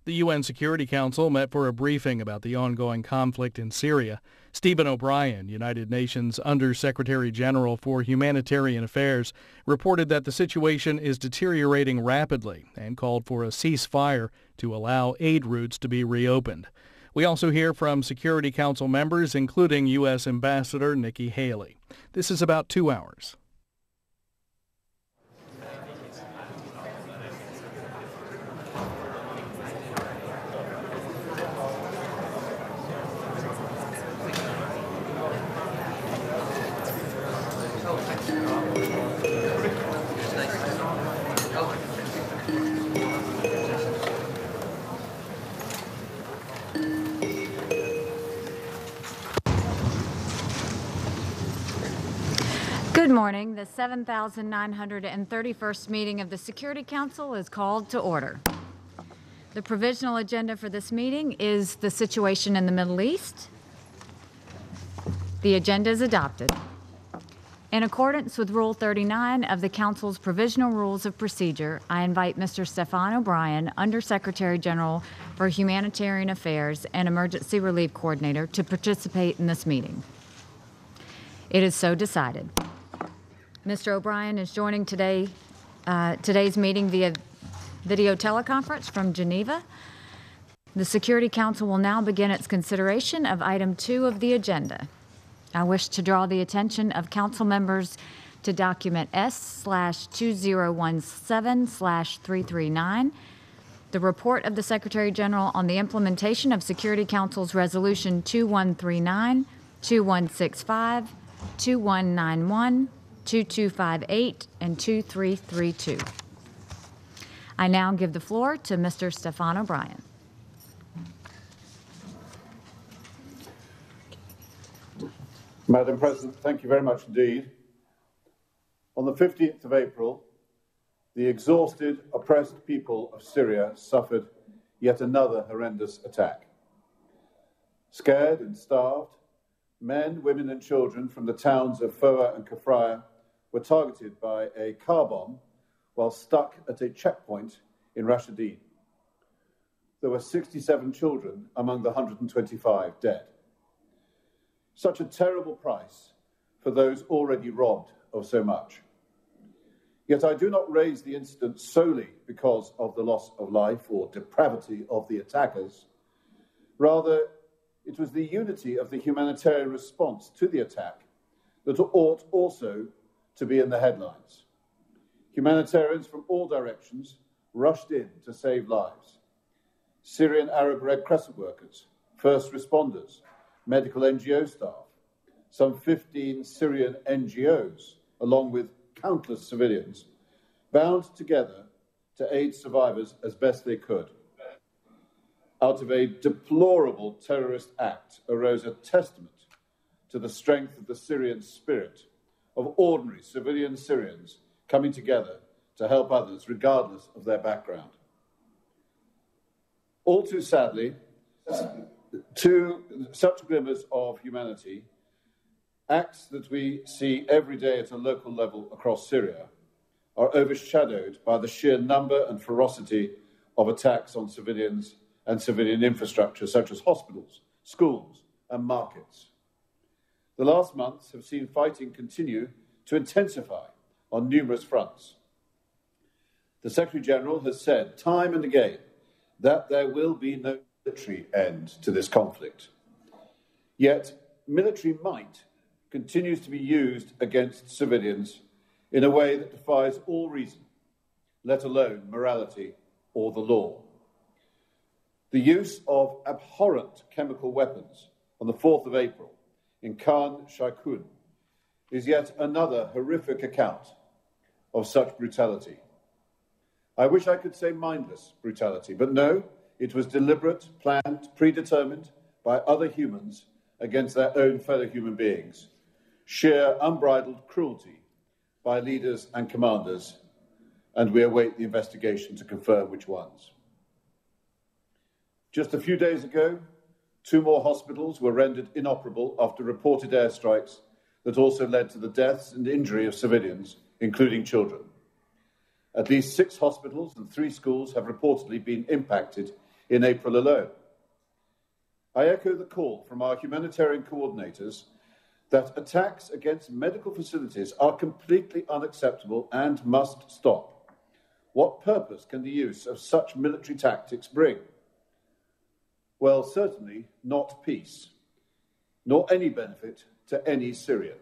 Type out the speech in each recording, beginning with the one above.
The UN Security Council met for a briefing about the ongoing conflict in Syria. Stephen O'Brien, United Nations Under-Secretary General for Humanitarian Affairs, reported that the situation is deteriorating rapidly and called for a ceasefire to allow aid routes to be reopened. We also hear from Security Council members, including U.S. Ambassador Nikki Haley. This is about 2 hours. Good morning. The 7,931st meeting of the Security Council is called to order. The provisional agenda for this meeting is the situation in the Middle East. The agenda is adopted. In accordance with Rule 39 of the Council's Provisional Rules of Procedure, I invite Mr. Stefan O'Brien, Under-Secretary General for Humanitarian Affairs and Emergency Relief Coordinator, to participate in this meeting. It is so decided. Mr. O'Brien is joining today's meeting via video teleconference from Geneva. The Security Council will now begin its consideration of Item 2 of the agenda. I wish to draw the attention of Council members to document S/2017/339, the report of the Secretary General on the implementation of Security Council's Resolution 2139, 2165, 2191, 2258, and 2332. I now give the floor to Mr. Stefan O'Brien. Madam President, thank you very much indeed. On the 15th of April, the exhausted, oppressed people of Syria suffered yet another horrendous attack. Scared and starved, men, women and children from the towns of Foa and Kafraya were targeted by a car bomb while stuck at a checkpoint in Rashidin. There were 67 children among the 125 dead. Such a terrible price for those already robbed of so much. Yet I do not raise the incident solely because of the loss of life or depravity of the attackers. Rather, it was the unity of the humanitarian response to the attack that ought also to be in the headlines. Humanitarians from all directions rushed in to save lives. Syrian Arab Red Crescent workers, first responders, medical NGO staff, some 15 Syrian NGOs, along with countless civilians, bound together to aid survivors as best they could. Out of a deplorable terrorist act arose a testament to the strength of the Syrian spirit of ordinary civilian Syrians coming together to help others regardless of their background. All too sadly, to such glimmers of humanity, acts that we see every day at a local level across Syria, are overshadowed by the sheer number and ferocity of attacks on civilians and civilian infrastructure such as hospitals, schools and markets. The last months have seen fighting continue to intensify on numerous fronts. The Secretary General has said time and again that there will be no military end to this conflict. Yet military might continues to be used against civilians in a way that defies all reason, let alone morality or the law. The use of abhorrent chemical weapons on the 4th of April in Khan Shaykhun is yet another horrific account of such brutality. I wish I could say mindless brutality, but no, it was deliberate, planned, predetermined by other humans against their own fellow human beings. Sheer unbridled cruelty by leaders and commanders, and we await the investigation to confirm which ones. Just a few days ago, 2 more hospitals were rendered inoperable after reported airstrikes that also led to the deaths and injury of civilians, including children. At least 6 hospitals and 3 schools have reportedly been impacted in April alone. I echo the call from our humanitarian coordinators that attacks against medical facilities are completely unacceptable and must stop. What purpose can the use of such military tactics bring? Well, certainly not peace, nor any benefit to any Syrian.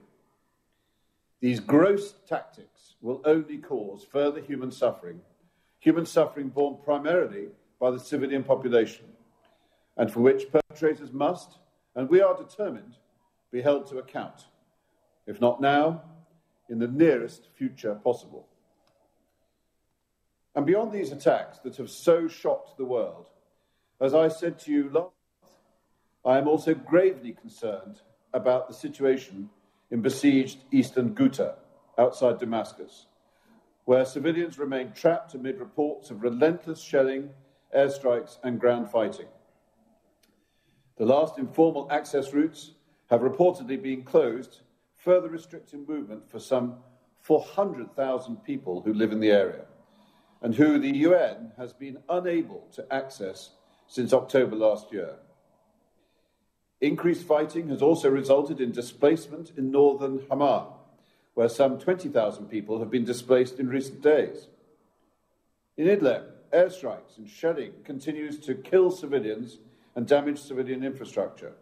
These gross tactics will only cause further human suffering borne primarily by the civilian population, and for which perpetrators must, and we are determined, be held to account, if not now, in the nearest future possible. And beyond these attacks that have so shocked the world, as I said to you last month, I am also gravely concerned about the situation in besieged eastern Ghouta, outside Damascus, where civilians remain trapped amid reports of relentless shelling, airstrikes, and ground fighting. The last informal access routes have reportedly been closed, further restricting movement for some 400,000 people who live in the area, and who the UN has been unable to access since October last year. Increased fighting has also resulted in displacement in northern Hama, where some 20,000 people have been displaced in recent days. In Idlib, airstrikes and shelling continues to kill civilians and damage civilian infrastructure.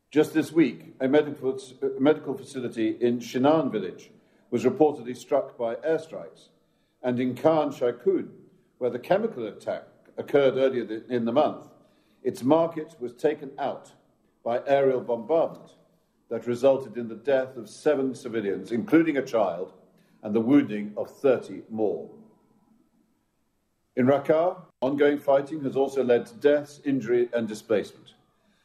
Just this week, a medical facility in Shinan village was reportedly struck by airstrikes, and in Khan Shaykhun, where the chemical attack occurred earlier in the month, its market was taken out by aerial bombardment that resulted in the death of 7 civilians, including a child, and the wounding of 30 more. In Raqqa, ongoing fighting has also led to deaths, injury, and displacement.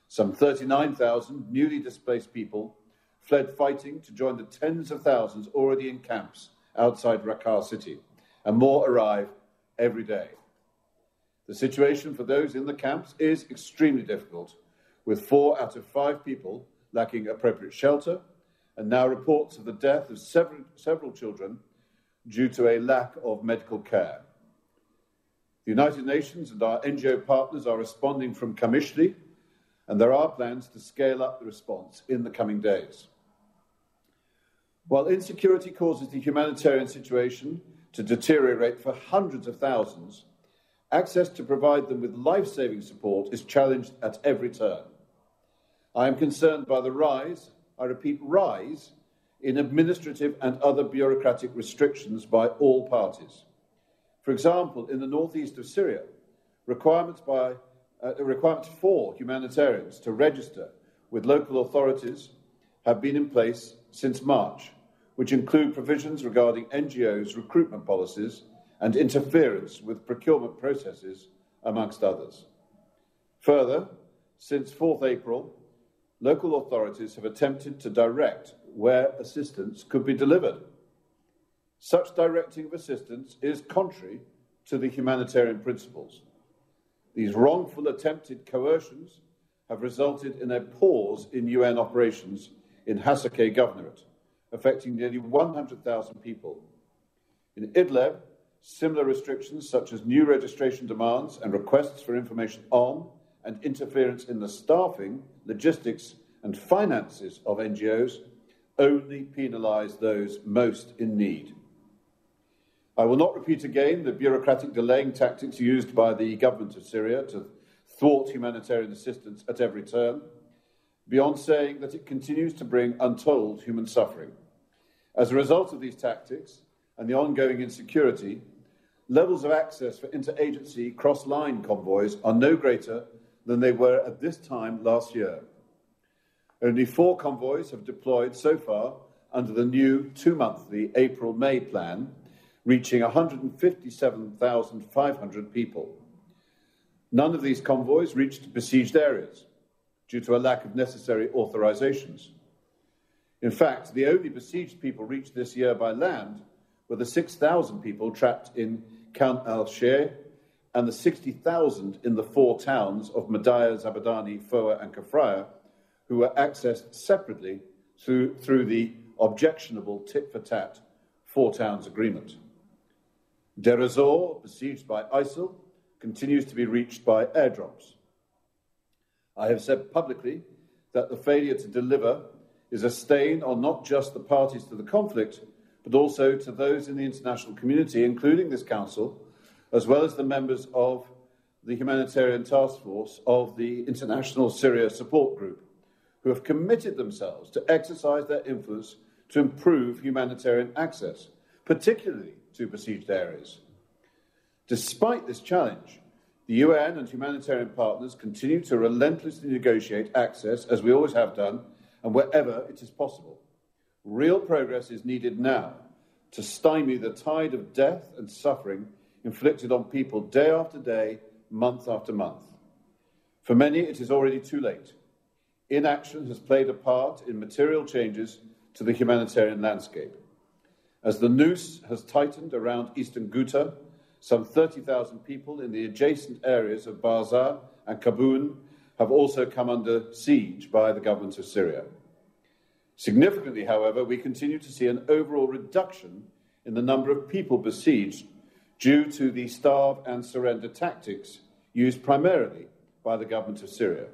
Some 39,000 newly displaced people fled fighting to join the tens of thousands already in camps outside Raqqa city, and more arrive every day. The situation for those in the camps is extremely difficult, with 4 out of 5 people lacking appropriate shelter, and now reports of the death of several children due to a lack of medical care. The United Nations and our NGO partners are responding from Kamishli, and there are plans to scale up the response in the coming days. While insecurity causes the humanitarian situation to deteriorate for hundreds of thousands, access to provide them with life-saving support is challenged at every turn. I am concerned by the rise, I repeat, rise, in administrative and other bureaucratic restrictions by all parties. For example, in the northeast of Syria, requirements for humanitarians to register with local authorities have been in place since March, which include provisions regarding NGOs' recruitment policies and interference with procurement processes, amongst others. Further, since 4th April, local authorities have attempted to direct where assistance could be delivered. Such directing of assistance is contrary to the humanitarian principles. These wrongful attempted coercions have resulted in a pause in UN operations in Hasakeh Governorate, affecting nearly 100,000 people. In Idlib, similar restrictions such as new registration demands and requests for information on and interference in the staffing, logistics and finances of NGOs only penalise those most in need. I will not repeat again the bureaucratic delaying tactics used by the government of Syria to thwart humanitarian assistance at every turn, beyond saying that it continues to bring untold human suffering. As a result of these tactics and the ongoing insecurity, levels of access for interagency cross-line convoys are no greater than they were at this time last year. Only 4 convoys have deployed so far under the new 2-monthly April-May plan, reaching 157,500 people. None of these convoys reached besieged areas due to a lack of necessary authorizations. In fact, the only besieged people reached this year by land were the 6,000 people trapped in Khan al-Sheikh and the 60,000 in the 4 towns of Madaya, Zabadani, Foa and Kafraya, who were accessed separately through the objectionable tit-for-tat 4 towns agreement. Deir ez-Zor, besieged by ISIL, continues to be reached by airdrops. I have said publicly that the failure to deliver is a stain on not just the parties to the conflict, but also to those in the international community, including this Council, as well as the members of the Humanitarian Task Force of the International Syria Support Group, who have committed themselves to exercise their influence to improve humanitarian access, particularly to besieged areas. Despite this challenge, the UN and humanitarian partners continue to relentlessly negotiate access, as we always have done, and wherever it is possible. Real progress is needed now to stymie the tide of death and suffering inflicted on people day after day, month after month. For many, it is already too late. Inaction has played a part in material changes to the humanitarian landscape. As the noose has tightened around eastern Ghouta, some 30,000 people in the adjacent areas of Baza and Kabun have also come under siege by the government of Syria. Significantly, however, we continue to see an overall reduction in the number of people besieged due to the starve and surrender tactics used primarily by the government of Syria.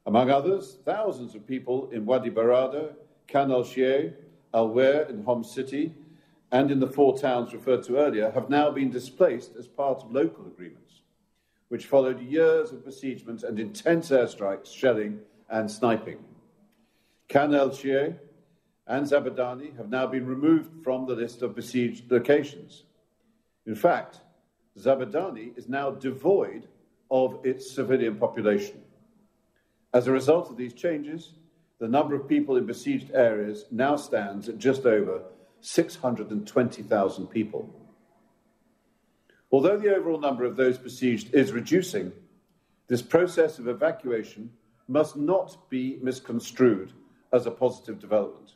Among others, thousands of people in Wadi Barada, Khan al-Shia, Al-Wer in Homs City, and in the 4 towns referred to earlier, have now been displaced as part of local agreements, which followed years of besiegement and intense airstrikes, shelling and sniping. Khan al-Shia and Zabadani have now been removed from the list of besieged locations. In fact, Zabadani is now devoid of its civilian population. As a result of these changes, the number of people in besieged areas now stands at just over 620,000 people. Although the overall number of those besieged is reducing, this process of evacuation must not be misconstrued as a positive development.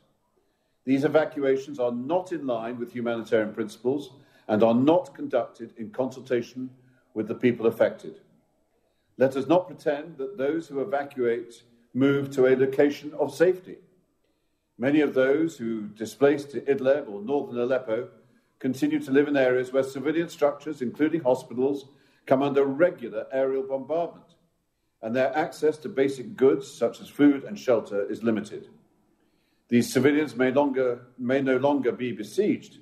These evacuations are not in line with humanitarian principles and are not conducted in consultation with the people affected. Let us not pretend that those who evacuate move to a location of safety. Many of those who displaced to Idlib or northern Aleppo continue to live in areas where civilian structures, including hospitals, come under regular aerial bombardment, and their access to basic goods such as food and shelter is limited. These civilians may no longer be besieged,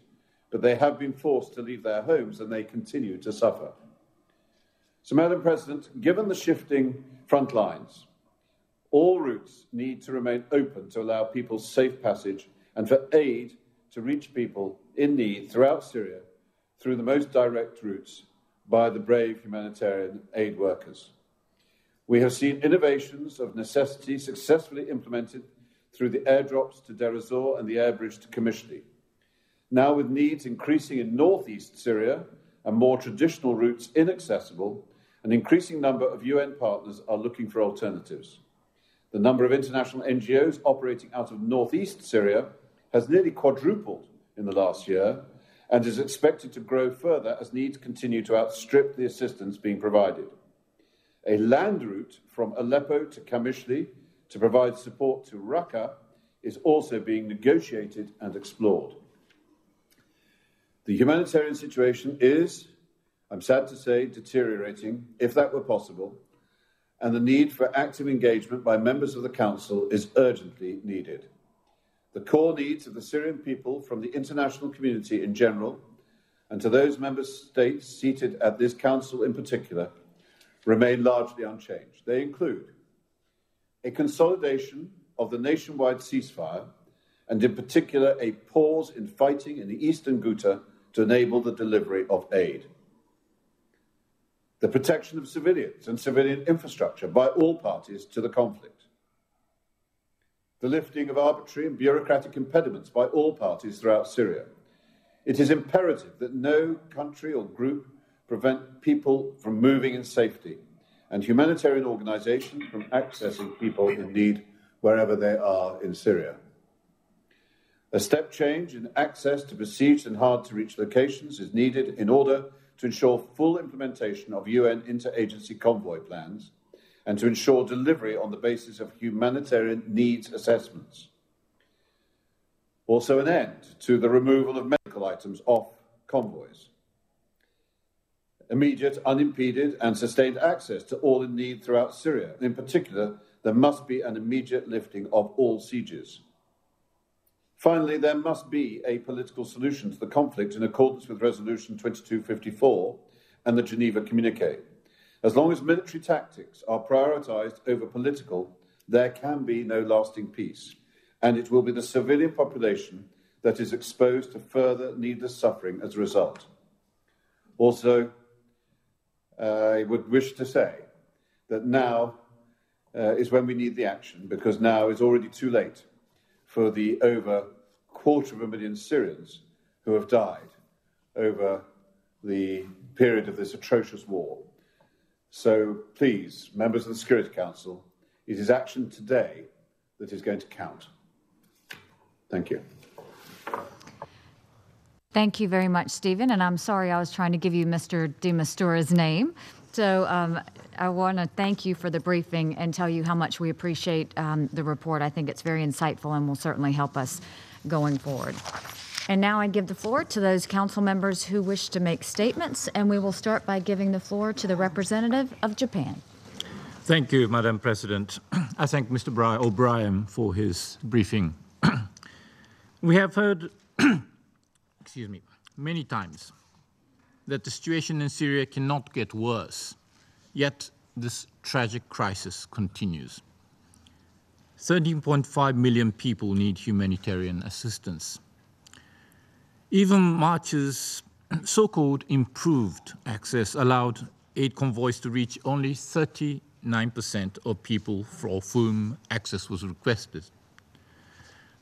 but they have been forced to leave their homes and they continue to suffer. So, Madam President, given the shifting front lines, all routes need to remain open to allow people safe passage and for aid to reach people in need throughout Syria through the most direct routes by the brave humanitarian aid workers. We have seen innovations of necessity successfully implemented through the airdrops to Deir ez-Zor and the air bridge to Qamishli. Now, with needs increasing in northeast Syria and more traditional routes inaccessible, an increasing number of UN partners are looking for alternatives. The number of international NGOs operating out of northeast Syria has nearly quadrupled in the last year and is expected to grow further as needs continue to outstrip the assistance being provided. A land route from Aleppo to Qamishli to provide support to Raqqa is also being negotiated and explored. The humanitarian situation is, I'm sad to say, deteriorating, if that were possible, and the need for active engagement by members of the Council is urgently needed. The core needs of the Syrian people from the international community in general, and to those member states seated at this Council in particular, remain largely unchanged. They include a consolidation of the nationwide ceasefire, and in particular a pause in fighting in the eastern Ghouta to enable the delivery of aid. The protection of civilians and civilian infrastructure by all parties to the conflict. The lifting of arbitrary and bureaucratic impediments by all parties throughout Syria. It is imperative that no country or group prevent people from moving in safety and humanitarian organizations from accessing people in need wherever they are in Syria. A step change in access to besieged and hard-to-reach locations is needed in order to ensure full implementation of UN interagency convoy plans and to ensure delivery on the basis of humanitarian needs assessments. Also, an end to the removal of medical items off convoys. immediate, unimpeded and sustained access to all in need throughout Syria. In particular, there must be an immediate lifting of all sieges. Finally, there must be a political solution to the conflict in accordance with Resolution 2254 and the Geneva Communiqué. As long as military tactics are prioritised over political, there can be no lasting peace, and it will be the civilian population that is exposed to further needless suffering as a result. Also, I would wish to say that now is when we need the action, because now is already too late for the over 250,000 Syrians who have died over the period of this atrocious war. So please, members of the Security Council, it is action today that is going to count. Thank you. Thank you very much, Stephen. And I'm sorry I was trying to give you Mr. de Mistura's name. So I want to thank you for the briefing and tell you how much we appreciate the report. I think it's very insightful and will certainly help us going forward. And now I give the floor to those council members who wish to make statements, and we will start by giving the floor to the representative of Japan. Thank you, Madam President. I thank Mr. O'Brien for his briefing. We have heard, many times that the situation in Syria cannot get worse, yet this tragic crisis continues. 13.5 million people need humanitarian assistance. Even March's so-called improved access allowed aid convoys to reach only 39% of people for whom access was requested.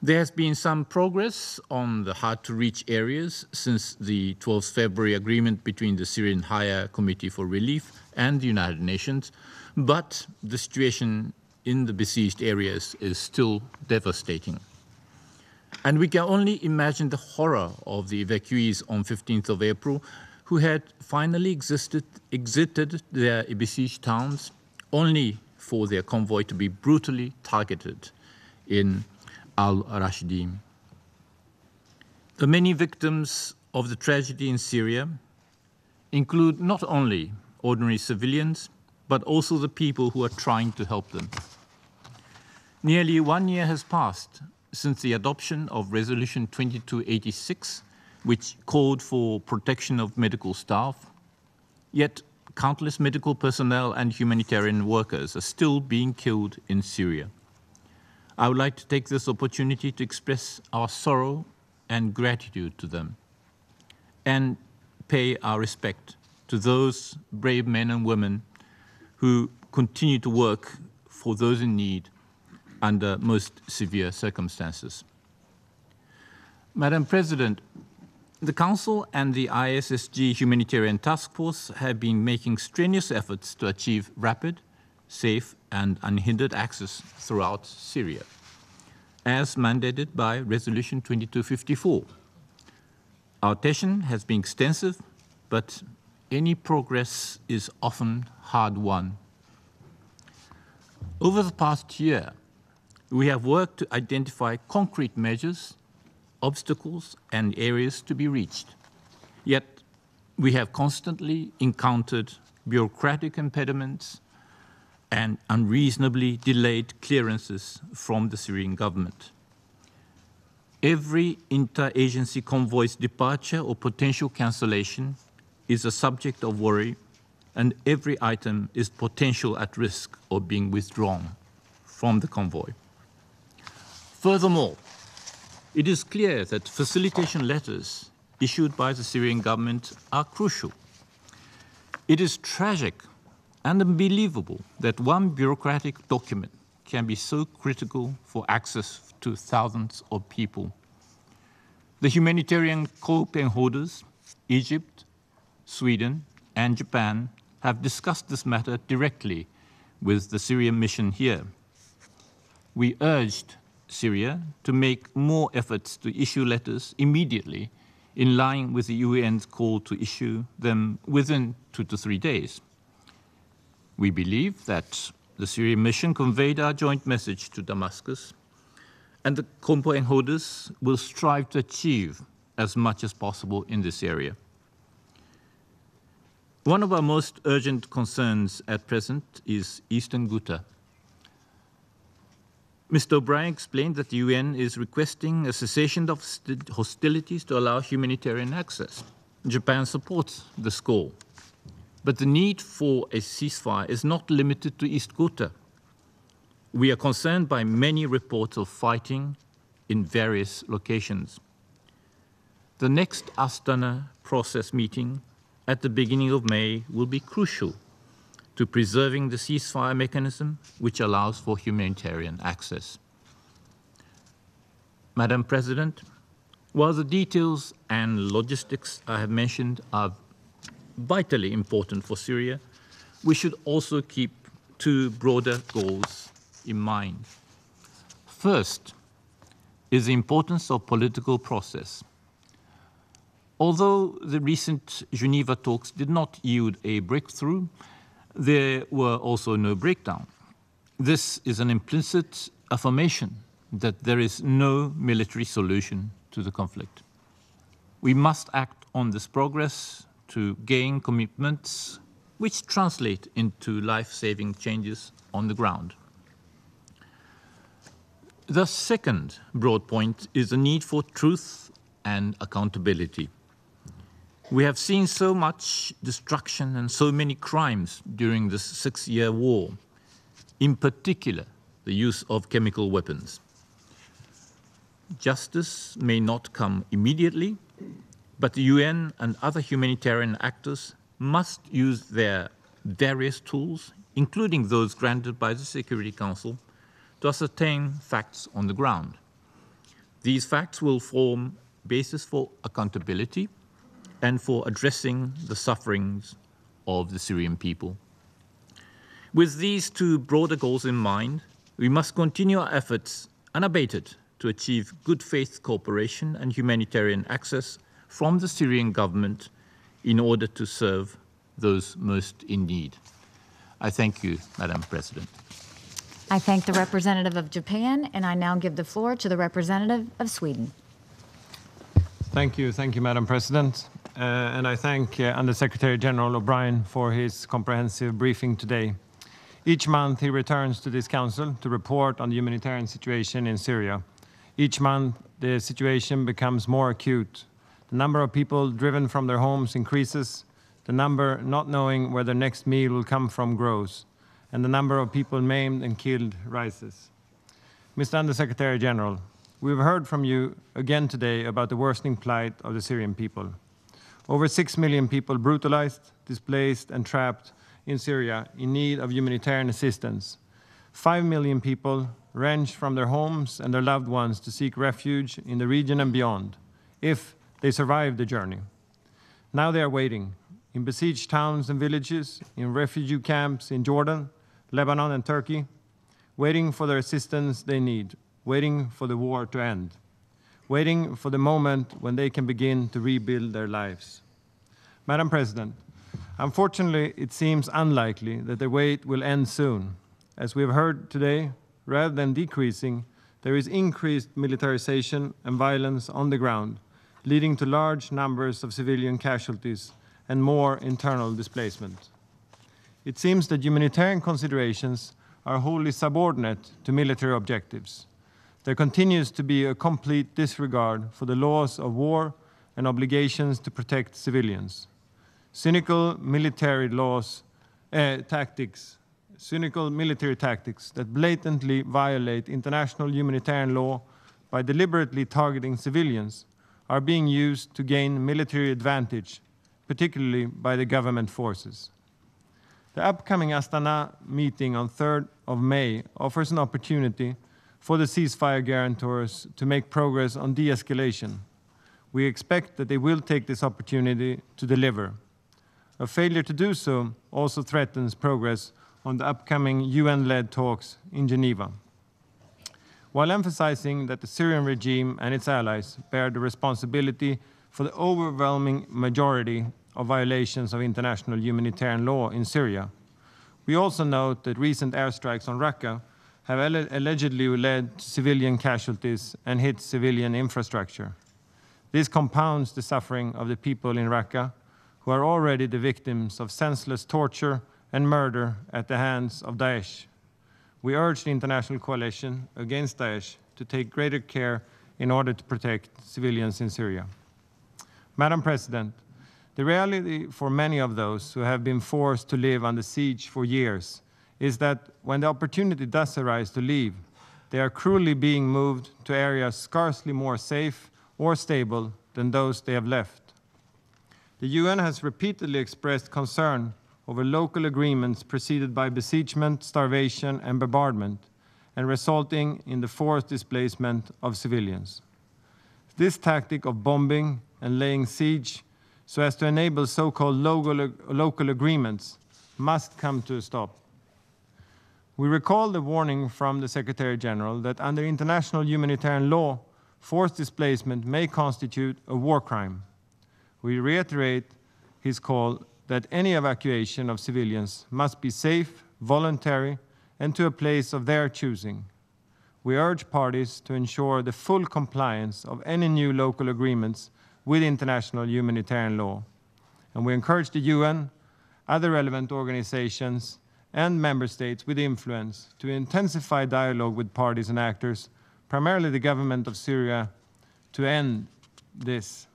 There has been some progress on the hard-to-reach areas since the 12th February agreement between the Syrian Higher Committee for Relief and the United Nations, but the situation in the besieged areas is still devastating. And we can only imagine the horror of the evacuees on 15th of April who had finally exited their besieged towns only for their convoy to be brutally targeted in al-Rashidi. The many victims of the tragedy in Syria include not only ordinary civilians, but also the people who are trying to help them. Nearly 1 year has passed since the adoption of Resolution 2286, which called for protection of medical staff, yet countless medical personnel and humanitarian workers are still being killed in Syria. I would like to take this opportunity to express our sorrow and gratitude to them and pay our respect to those brave men and women who continue to work for those in need under most severe circumstances. Madam President, the Council and the ISSG Humanitarian Task Force have been making strenuous efforts to achieve rapid, safe, and unhindered access throughout Syria, as mandated by Resolution 2254. Our attention has been extensive, but any progress is often hard-won. Over the past year, we have worked to identify concrete measures, obstacles, and areas to be reached. Yet, we have constantly encountered bureaucratic impediments and unreasonably delayed clearances from the Syrian government. Every inter-agency convoy's departure or potential cancellation is a subject of worry, and every item is potential at risk of being withdrawn from the convoy. Furthermore, it is clear that facilitation letters issued by the Syrian government are crucial. It is tragic and unbelievable that one bureaucratic document can be so critical for access to thousands of people. The humanitarian co-pen holders, Egypt, Sweden, and Japan, have discussed this matter directly with the Syrian mission here. We urged Syria to make more efforts to issue letters immediately in line with the UN's call to issue them within 2 to 3 days. We believe that the Syrian mission conveyed our joint message to Damascus, and the convoy holders will strive to achieve as much as possible in this area. One of our most urgent concerns at present is Eastern Ghouta. Mr. O'Brien explained that the UN is requesting a cessation of hostilities to allow humanitarian access. Japan supports this goal. But the need for a ceasefire is not limited to East Ghouta. We are concerned by many reports of fighting in various locations. The next Astana process meeting at the beginning of May will be crucial to preserving the ceasefire mechanism which allows for humanitarian access. Madam President, while the details and logistics I have mentioned are vitally important for Syria, we should also keep two broader goals in mind. First is the importance of political process. Although the recent Geneva talks did not yield a breakthrough, there were also no breakdown. This is an implicit affirmation that there is no military solution to the conflict. We must act on this progress to gain commitments which translate into life-saving changes on the ground. The second broad point is the need for truth and accountability. We have seen so much destruction and so many crimes during this 6-year war, in particular, the use of chemical weapons. Justice may not come immediately, but the UN and other humanitarian actors must use their various tools, including those granted by the Security Council, to ascertain facts on the ground. These facts will form basis for accountability and for addressing the sufferings of the Syrian people. With these two broader goals in mind, we must continue our efforts unabated to achieve good faith cooperation and humanitarian access from the Syrian government in order to serve those most in need. I thank you, Madam President. I thank the representative of Japan, and I now give the floor to the representative of Sweden. Thank you, Madam President. And I thank Undersecretary General O'Brien for his comprehensive briefing today. Each month he returns to this council to report on the humanitarian situation in Syria. Each month the situation becomes more acute. The number of people driven from their homes increases, the number not knowing where their next meal will come from grows, and the number of people maimed and killed rises. Mr. Undersecretary General, we've heard from you again today about the worsening plight of the Syrian people. Over 6 million people brutalized, displaced, and trapped in Syria in need of humanitarian assistance. 5 million people wrenched from their homes and their loved ones to seek refuge in the region and beyond, if they survive the journey. Now they are waiting in besieged towns and villages, in refugee camps in Jordan, Lebanon, and Turkey, waiting for the assistance they need, waiting for the war to end, waiting for the moment when they can begin to rebuild their lives. Madam President, unfortunately, it seems unlikely that the wait will end soon. As we have heard today, rather than decreasing, there is increased militarization and violence on the ground, leading to large numbers of civilian casualties and more internal displacement. It seems that humanitarian considerations are wholly subordinate to military objectives. There continues to be a complete disregard for the laws of war and obligations to protect civilians. Cynical military tactics that blatantly violate international humanitarian law by deliberately targeting civilians are being used to gain military advantage, particularly by the government forces. The upcoming Astana meeting on 3rd of May offers an opportunity for the ceasefire guarantors to make progress on de-escalation. We expect that they will take this opportunity to deliver. A failure to do so also threatens progress on the upcoming UN-led talks in Geneva. While emphasizing that the Syrian regime and its allies bear the responsibility for the overwhelming majority of violations of international humanitarian law in Syria, we also note that recent airstrikes on Raqqa have allegedly led to civilian casualties and hit civilian infrastructure. This compounds the suffering of the people in Raqqa, who are already the victims of senseless torture and murder at the hands of Daesh. We urge the international coalition against Daesh to take greater care in order to protect civilians in Syria. Madam President, the reality for many of those who have been forced to live under siege for years is that when the opportunity does arise to leave, they are cruelly being moved to areas scarcely more safe or stable than those they have left. The UN has repeatedly expressed concern over local agreements preceded by besiegement, starvation, and bombardment, and resulting in the forced displacement of civilians. This tactic of bombing and laying siege so as to enable so-called local agreements must come to a stop. We recall the warning from the Secretary General that under international humanitarian law, forced displacement may constitute a war crime. We reiterate his call that any evacuation of civilians must be safe, voluntary, and to a place of their choosing. We urge parties to ensure the full compliance of any new local agreements with international humanitarian law. And we encourage the UN, other relevant organizations, and member states with influence to intensify dialogue with parties and actors, primarily the government of Syria, to end this.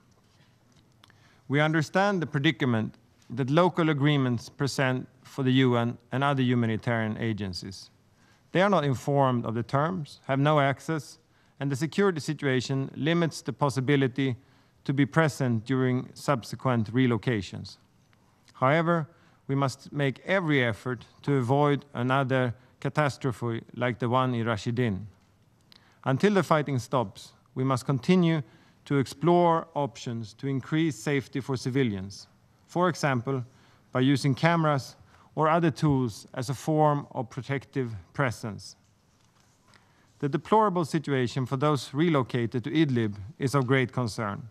We understand the predicament that local agreements present for the UN and other humanitarian agencies. They are not informed of the terms, have no access, and the security situation limits the possibility to be present during subsequent relocations. However, we must make every effort to avoid another catastrophe like the one in Rashidin. Until the fighting stops, we must continue to explore options to increase safety for civilians, for example, by using cameras or other tools as a form of protective presence. The deplorable situation for those relocated to Idlib is of great concern.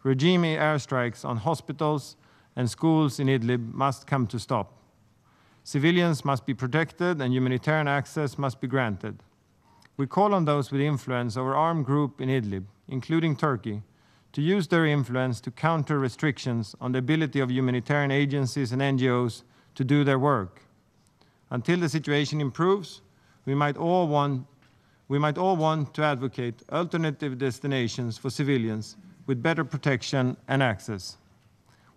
Regime airstrikes on hospitals and schools in Idlib must come to stop. Civilians must be protected and humanitarian access must be granted. We call on those with influence over armed group in Idlib, including Turkey, to use their influence to counter restrictions on the ability of humanitarian agencies and NGOs to do their work. Until the situation improves, we might all want to advocate alternative destinations for civilians with better protection and access.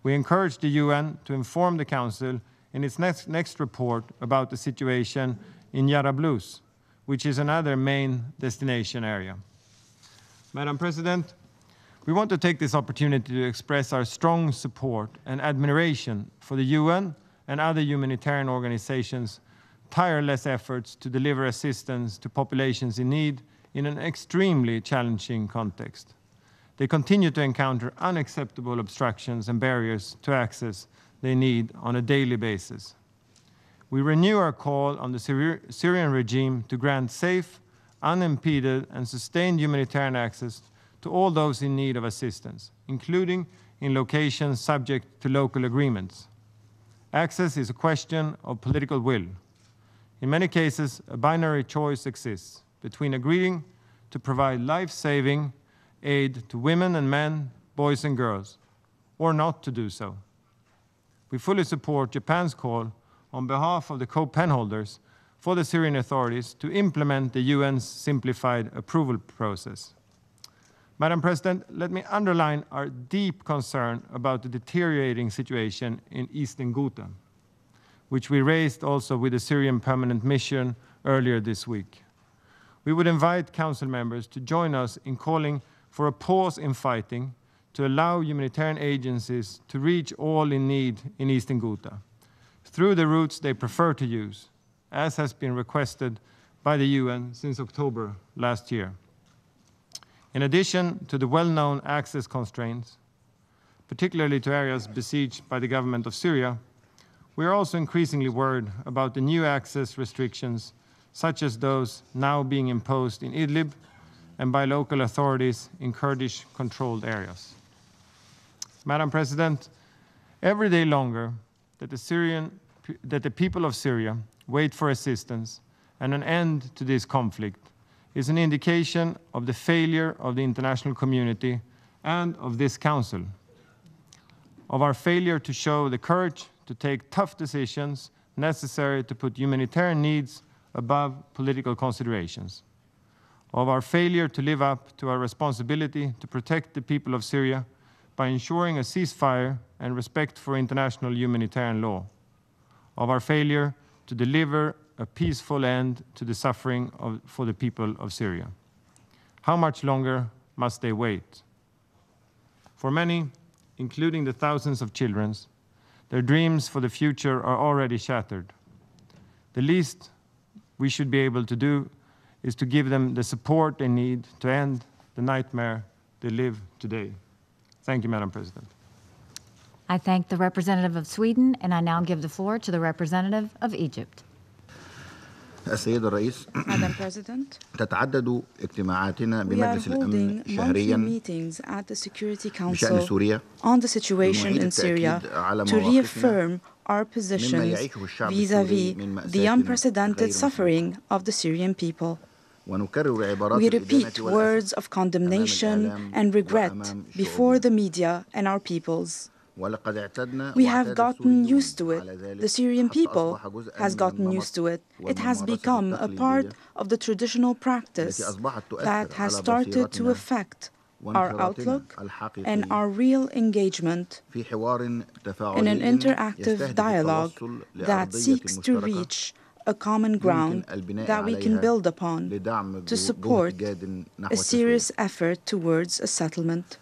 We encourage the UN to inform the Council in its next report about the situation in Jarablus, which is another main destination area. Madam President, we want to take this opportunity to express our strong support and admiration for the UN and other humanitarian organizations' tireless efforts to deliver assistance to populations in need in an extremely challenging context. They continue to encounter unacceptable obstructions and barriers to access they need on a daily basis. We renew our call on the Syrian regime to grant safe, unimpeded, and sustained humanitarian access to all those in need of assistance, including in locations subject to local agreements. Access is a question of political will. In many cases, a binary choice exists between agreeing to provide life-saving aid to women and men, boys and girls, or not to do so. We fully support Japan's call on behalf of the co-pen holders for the Syrian authorities to implement the UN's simplified approval process. Madam President, let me underline our deep concern about the deteriorating situation in eastern Ghouta, which we raised also with the Syrian Permanent Mission earlier this week. We would invite Council members to join us in calling for a pause in fighting to allow humanitarian agencies to reach all in need in eastern Ghouta through the routes they prefer to use, as has been requested by the UN since October last year. In addition to the well-known access constraints, particularly to areas besieged by the government of Syria, we are also increasingly worried about the new access restrictions, such as those now being imposed in Idlib and by local authorities in Kurdish-controlled areas. Madam President, every day longer that the people of Syria wait for assistance and an end to this conflict is an indication of the failure of the international community and of this Council. of our failure to show the courage to take tough decisions necessary to put humanitarian needs above political considerations, of our failure to live up to our responsibility to protect the people of Syria by ensuring a ceasefire and respect for international humanitarian law, of our failure to deliver a peaceful end to the suffering for the people of Syria. How much longer must they wait? For many, including the thousands of children, their dreams for the future are already shattered. The least we should be able to do is to give them the support they need to end the nightmare they live today. Thank you, Madam President. I thank the representative of Sweden, and I now give the floor to the representative of Egypt. السيد الرئيس Madam President, تتعدد اجتماعاتنا we are بمجلس الأمن holding monthly شهريا meetings at the Security بشأن Council سوريا on the situation in Syria to reaffirm our positions vis-à-vis the unprecedented suffering of the Syrian people. We repeat words of condemnation and regret before the media and our peoples. We have gotten used to it. The Syrian people has gotten used to it. It has become a part of the traditional practice that has started to affect our outlook and our real engagement in an interactive dialogue that seeks to reach a common ground that we can build upon to support a serious effort towards a settlement.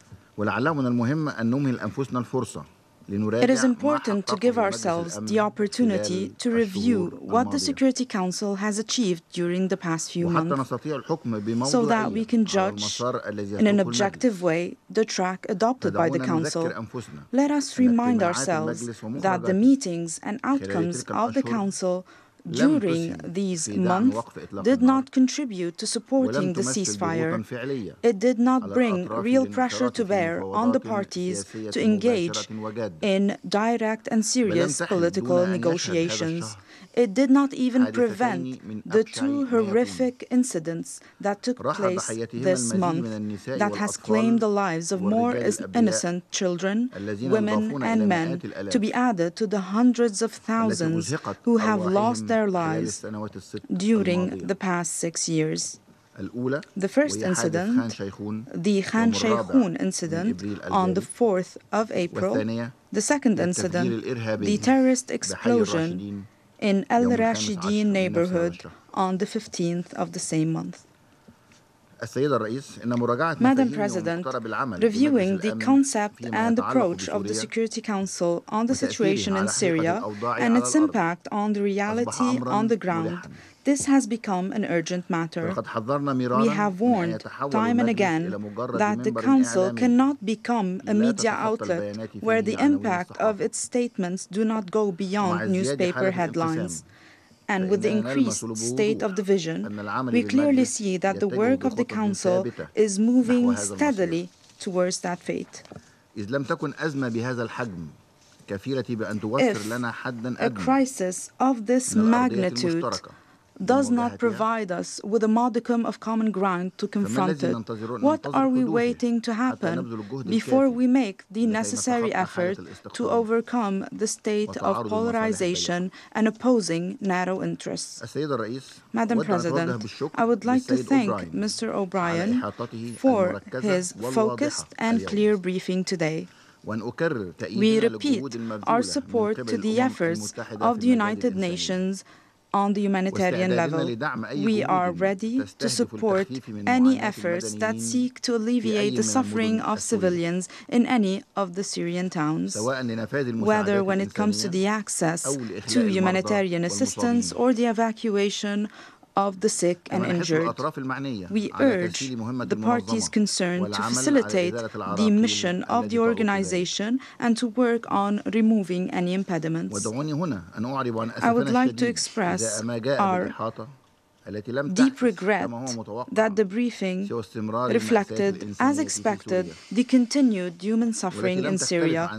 It is important to give ourselves the opportunity to review what the Security Council has achieved during the past few months so that we can judge in an objective way the track adopted by the Council. Let us remind ourselves that the meetings and outcomes of the Council during these months did not contribute to supporting the ceasefire. It did not bring real pressure to bear on the parties to engage in direct and serious political negotiations. It did not even prevent the two horrific incidents that took place this month that has claimed the lives of more innocent children, women, and men, to be added to the hundreds of thousands who have lost their lives during the past 6 years. The first incident, the Khan Sheikhoun incident on the 4th of April. The second incident, the terrorist explosion in Al Rashidin neighborhood on the 15th of the same month. Madam President, reviewing the concept and approach of the Security Council on the situation in Syria and its impact on the reality on the ground, this has become an urgent matter. We have warned time and again that the Council cannot become a media outlet where the impact of its statements do not go beyond newspaper headlines. And with the increased state of division, we clearly see that the work of the Council is moving steadily towards that fate. If a crisis of this magnitude does not provide us with a modicum of common ground to confront it, what are we waiting to happen before we make the necessary effort to overcome the state of polarization and opposing narrow interests? Madam President, I would like to thank Mr. O'Brien for his focused and clear briefing today. We repeat our support to the efforts of the United Nations on the humanitarian level. We are ready to support any efforts that seek to alleviate the suffering of civilians in any of the Syrian towns, whether when it comes to the access to humanitarian assistance or the evacuation of the sick and injured. We urge the parties concerned to facilitate the mission of the organization and to work on removing any impediments. I would like to express our deep regret that the briefing reflected, as expected, the continued human suffering in Syria.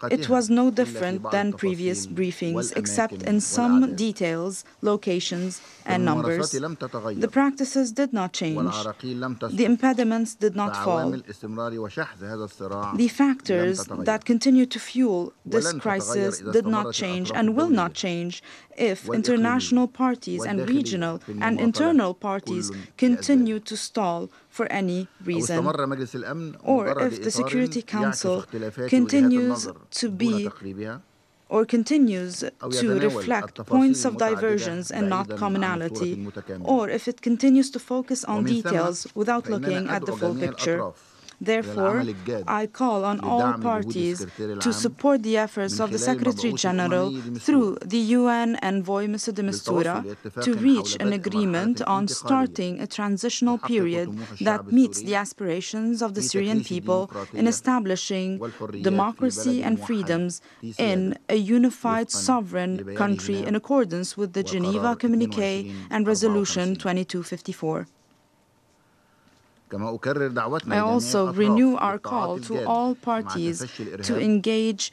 It was no different than previous briefings, except in some details, locations, and numbers. The practices did not change. The impediments did not fall. The factors that continue to fuel this crisis did not change and will not change if international parties and regional and internal parties continue to stall for any reason, or if the Security Council continues to be or continues to reflect points of divergence and not commonality, or if it continues to focus on details without looking at the full picture. Therefore, I call on all parties to support the efforts of the Secretary General through the UN envoy, Mr. de Mistura, to reach an agreement on starting a transitional period that meets the aspirations of the Syrian people in establishing democracy and freedoms in a unified sovereign country in accordance with the Geneva Communiqué and Resolution 2254. I also renew our call to all parties to engage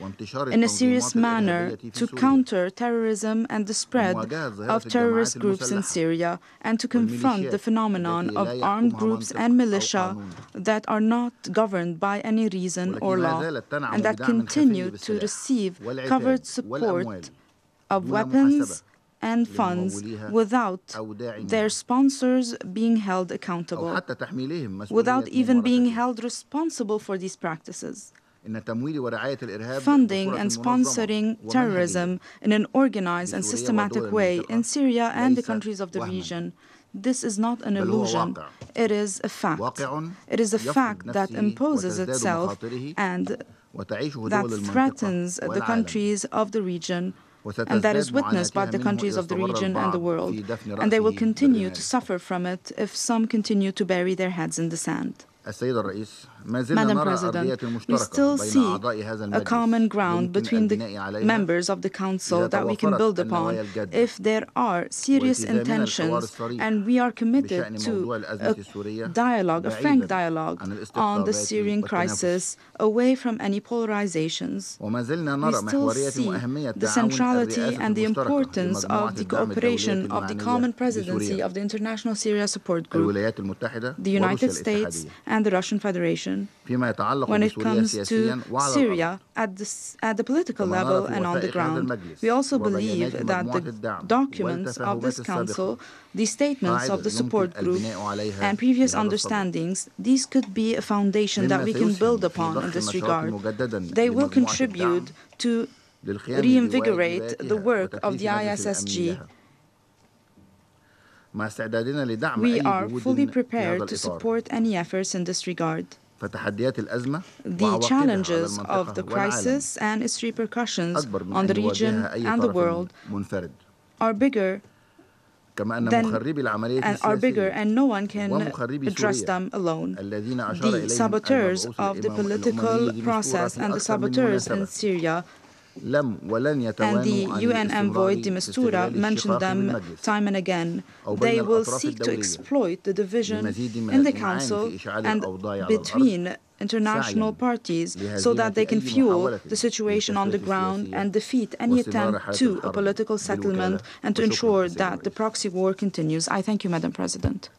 in a serious manner to counter terrorism and the spread of terrorist groups in Syria, and to confront the phenomenon of armed groups and militia that are not governed by any reason or law, and that continue to receive covert support of weapons and funds without their sponsors being held accountable, without even being held responsible for these practices. Funding and sponsoring terrorism in an organized and systematic way in Syria and the countries of the region. This is not an illusion. It is a fact. It is a fact that imposes itself and that threatens the countries of the region, and that is witnessed by the countries of the region and the world. And they will continue to suffer from it if some continue to bury their heads in the sand. Madam President, we still see a common ground between the members of the Council that we can build upon if there are serious intentions, and we are committed to a dialogue, a frank dialogue on the Syrian crisis, away from any polarizations. We still see the centrality and the importance of the cooperation of the common presidency of the International Syria Support Group, the United States, and the Russian Federation, when it comes to Syria at the political level and on the ground. We also believe that the documents of this Council, the statements of the support group, and previous understandings, these could be a foundation that we can build upon in this regard. They will contribute to reinvigorate the work of the ISSG. We are fully prepared to support any efforts in this regard. The challenges of the crisis and its repercussions on the region and the world are bigger and no one can address them alone. The saboteurs of the political process and the saboteurs in Syria and the UN envoy de Mistura mentioned them time and again. They will seek to exploit the division in the Council and between international parties so that they can fuel the situation on the ground and defeat any attempt to a political settlement and to ensure that the proxy war continues. I thank you, Madam President.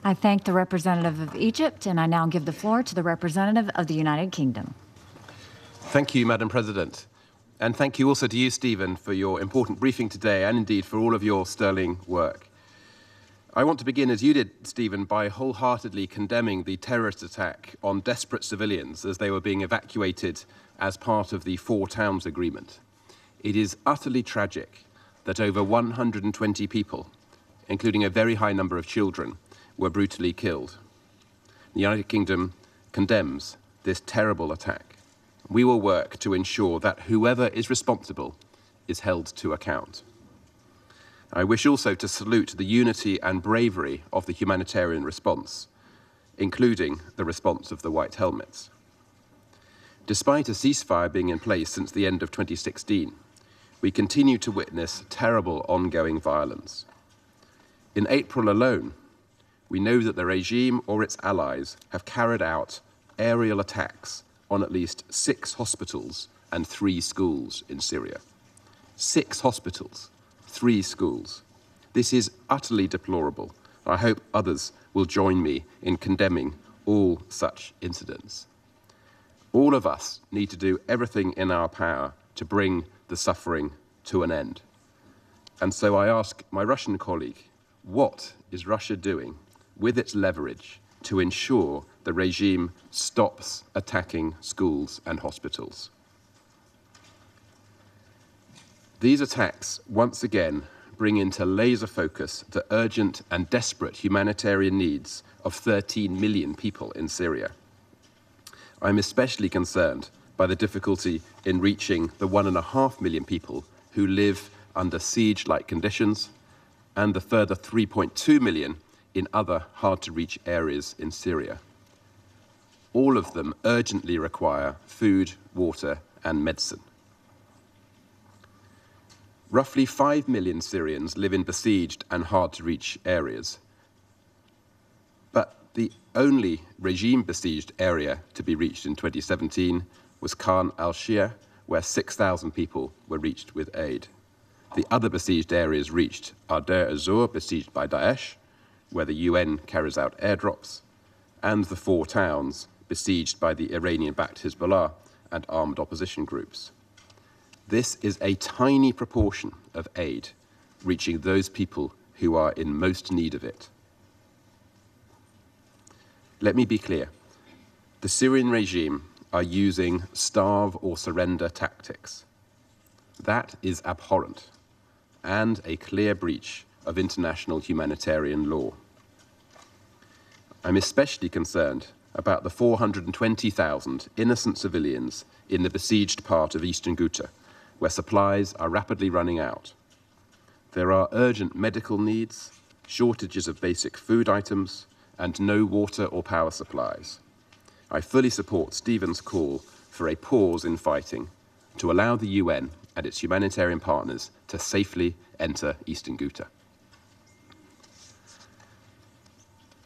I thank the representative of Egypt, and I now give the floor to the representative of the United Kingdom. Thank you, Madam President. And thank you also to you, Stephen, for your important briefing today and indeed for all of your sterling work. I want to begin, as you did, Stephen, by wholeheartedly condemning the terrorist attack on desperate civilians as they were being evacuated as part of the Four Towns Agreement. It is utterly tragic that over 120 people, including a very high number of children, were brutally killed. The United Kingdom condemns this terrible attack. We will work to ensure that whoever is responsible is held to account. I wish also to salute the unity and bravery of the humanitarian response, including the response of the White Helmets. Despite a ceasefire being in place since the end of 2016, we continue to witness terrible ongoing violence. In April alone, we know that the regime or its allies have carried out aerial attacks on at least 6 hospitals and 3 schools in Syria. 6 hospitals, 3 schools. This is utterly deplorable. I hope others will join me in condemning all such incidents. All of us need to do everything in our power to bring the suffering to an end. And so I ask my Russian colleague, what is Russia doing with its leverage to ensure the regime stops attacking schools and hospitals? These attacks once again bring into laser focus the urgent and desperate humanitarian needs of 13 million people in Syria. I'm especially concerned by the difficulty in reaching the 1.5 million people who live under siege-like conditions and the further 3.2 million in other hard-to-reach areas in Syria. All of them urgently require food, water, and medicine. Roughly 5 million Syrians live in besieged and hard-to-reach areas. But the only regime-besieged area to be reached in 2017 was Khan al-Shia, where 6,000 people were reached with aid. The other besieged areas reached are Deir ez-Zor, besieged by Daesh, where the UN carries out airdrops, and the 4 towns besieged by the Iranian-backed Hezbollah and armed opposition groups. This is a tiny proportion of aid reaching those people who are in most need of it. Let me be clear. The Syrian regime are using starve or surrender tactics. That is abhorrent and a clear breach of international humanitarian law. I'm especially concerned about the 420,000 innocent civilians in the besieged part of eastern Ghouta, where supplies are rapidly running out. There are urgent medical needs, shortages of basic food items, and no water or power supplies. I fully support Stephen's call for a pause in fighting to allow the UN and its humanitarian partners to safely enter eastern Ghouta.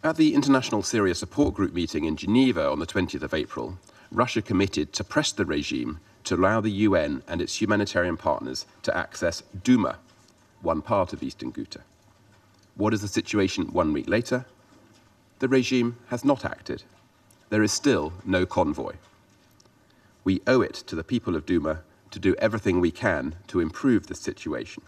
At the International Syria Support Group meeting in Geneva on the 20th of April, Russia committed to press the regime to allow the UN and its humanitarian partners to access Douma, one part of eastern Ghouta. What is the situation 1 week later? The regime has not acted. There is still no convoy. We owe it to the people of Douma to do everything we can to improve the situation.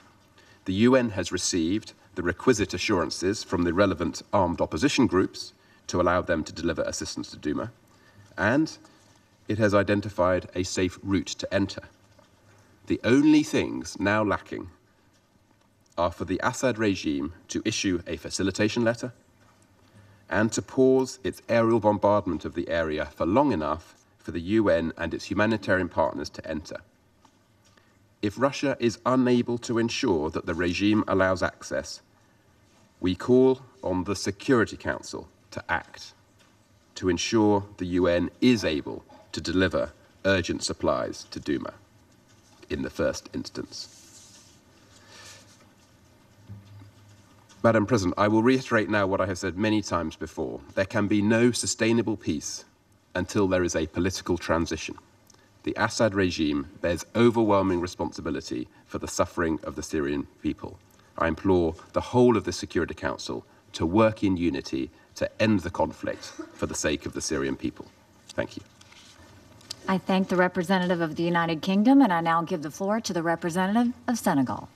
The UN has received the requisite assurances from the relevant armed opposition groups to allow them to deliver assistance to Douma, and it has identified a safe route to enter. The only things now lacking are for the Assad regime to issue a facilitation letter and to pause its aerial bombardment of the area for long enough for the UN and its humanitarian partners to enter. If Russia is unable to ensure that the regime allows access, we call on the Security Council to act, to ensure the UN is able to deliver urgent supplies to Douma in the first instance. Madam President, I will reiterate now what I have said many times before. There can be no sustainable peace until there is a political transition. The Assad regime bears overwhelming responsibility for the suffering of the Syrian people. I implore the whole of the Security Council to work in unity to end the conflict for the sake of the Syrian people. Thank you. I thank the representative of the United Kingdom, and I now give the floor to the representative of Senegal.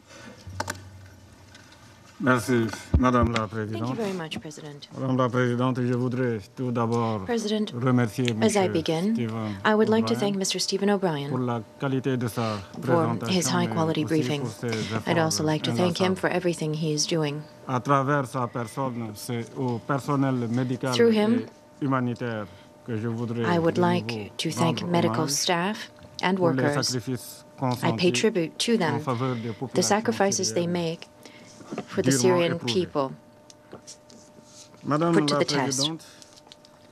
Merci, Madame la Thank you Présidente. very much, President. Madame la Présidente, je voudrais tout d'abord President, remercier as I Monsieur begin, Stephen I would like to O'Brien thank Mr. Stephen pour O'Brien la qualité de sa for présentation his high-quality et aussi briefing. pour ses I'd efforts also like to thank him inlassables. for everything he is doing. À travers sa personne, c'est au personnel médical Through him, et humanitaire que je voudrais I would de like nouveau to thank rendre medical hommage staff and pour les workers. sacrifices I pay consentis tribute to en them, faveur des the populations sacrifices they syriennes. make for the Durement Syrian éprouvées. people. Madame put to la the test. Présidente,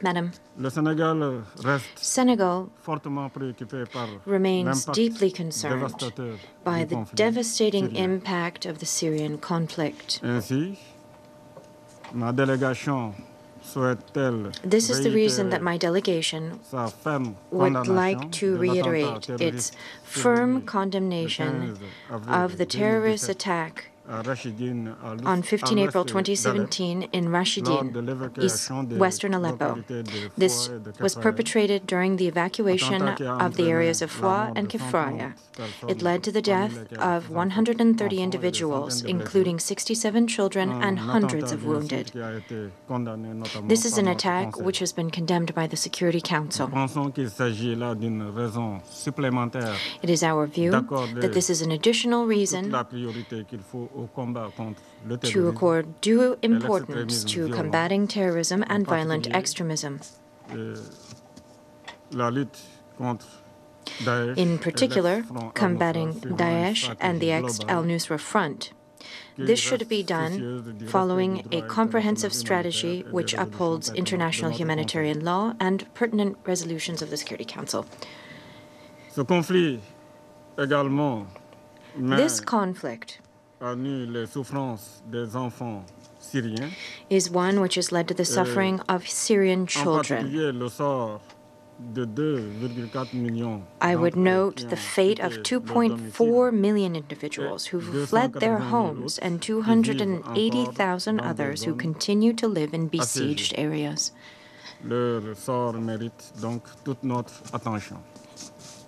Madam, le Sénégal reste Senegal fortement préoccupé par remains l'impact deeply concerned dévastateur by du the conflit devastating syrien. impact of the Syrian conflict. Ainsi, ma délégation souhaite-t-elle This is the reason that réitérer my delegation sa ferme would condamnation like to de l'attentat reiterate its terroriste firm survenu condemnation le 15 avril of the terrorist 2017 attack à Rachidine, on 15 April d'Alep, 2017 in lors Rashidin, de l'évacuation des western Aleppo. localités de This Foix et de was Kefaya, perpetrated during the evacuation attentat qui a of the entraîné areas of la Foix mort and de Kefaya. 130 It led to the personnes, death parmi lesquelles of 60 130 enfants et des individuals, centaines de blessés. including 67 children and Un hundreds attentat of génocide wounded. qui a été condamné notamment This is par an notre attack Conseil. which has been condemned by the Security Council. Nous pensons qu'il s'agit là d'une raison supplémentaire It is our view d'accorder that this is an additional toute reason la priorité qu'il faut au combat contre le to terrorisme accord due importance l'extrémisme to violent, combating terrorism and violent particulier extremism. et la lutte contre Daesh In et particular, l'ex-Front combating al-Nusra, suivant une Daesh and the stratégie ex-al-Nusra Front. qui This should reste be done soucieuse du respect following du a droit comprehensive international strategy humanitaire et des which résolutions upholds pertinentes international de notre humanitarian Conseil. law and pertinent resolutions of the Security Council. Ce conflit également met This conflict à nu les souffrances des enfants syriens, is one which has led to the suffering of Syrian en children. particulier le sort de 2,4 millions I would d'entre eux note qui the ont fate quitté of leur 2.4 domicile million individuals who've 280 fled their 000 homes autres and qui vivent 280,000 encore dans des others who zones continue to live in assiégées. besieged areas. Leur sort mérite donc toute notre attention.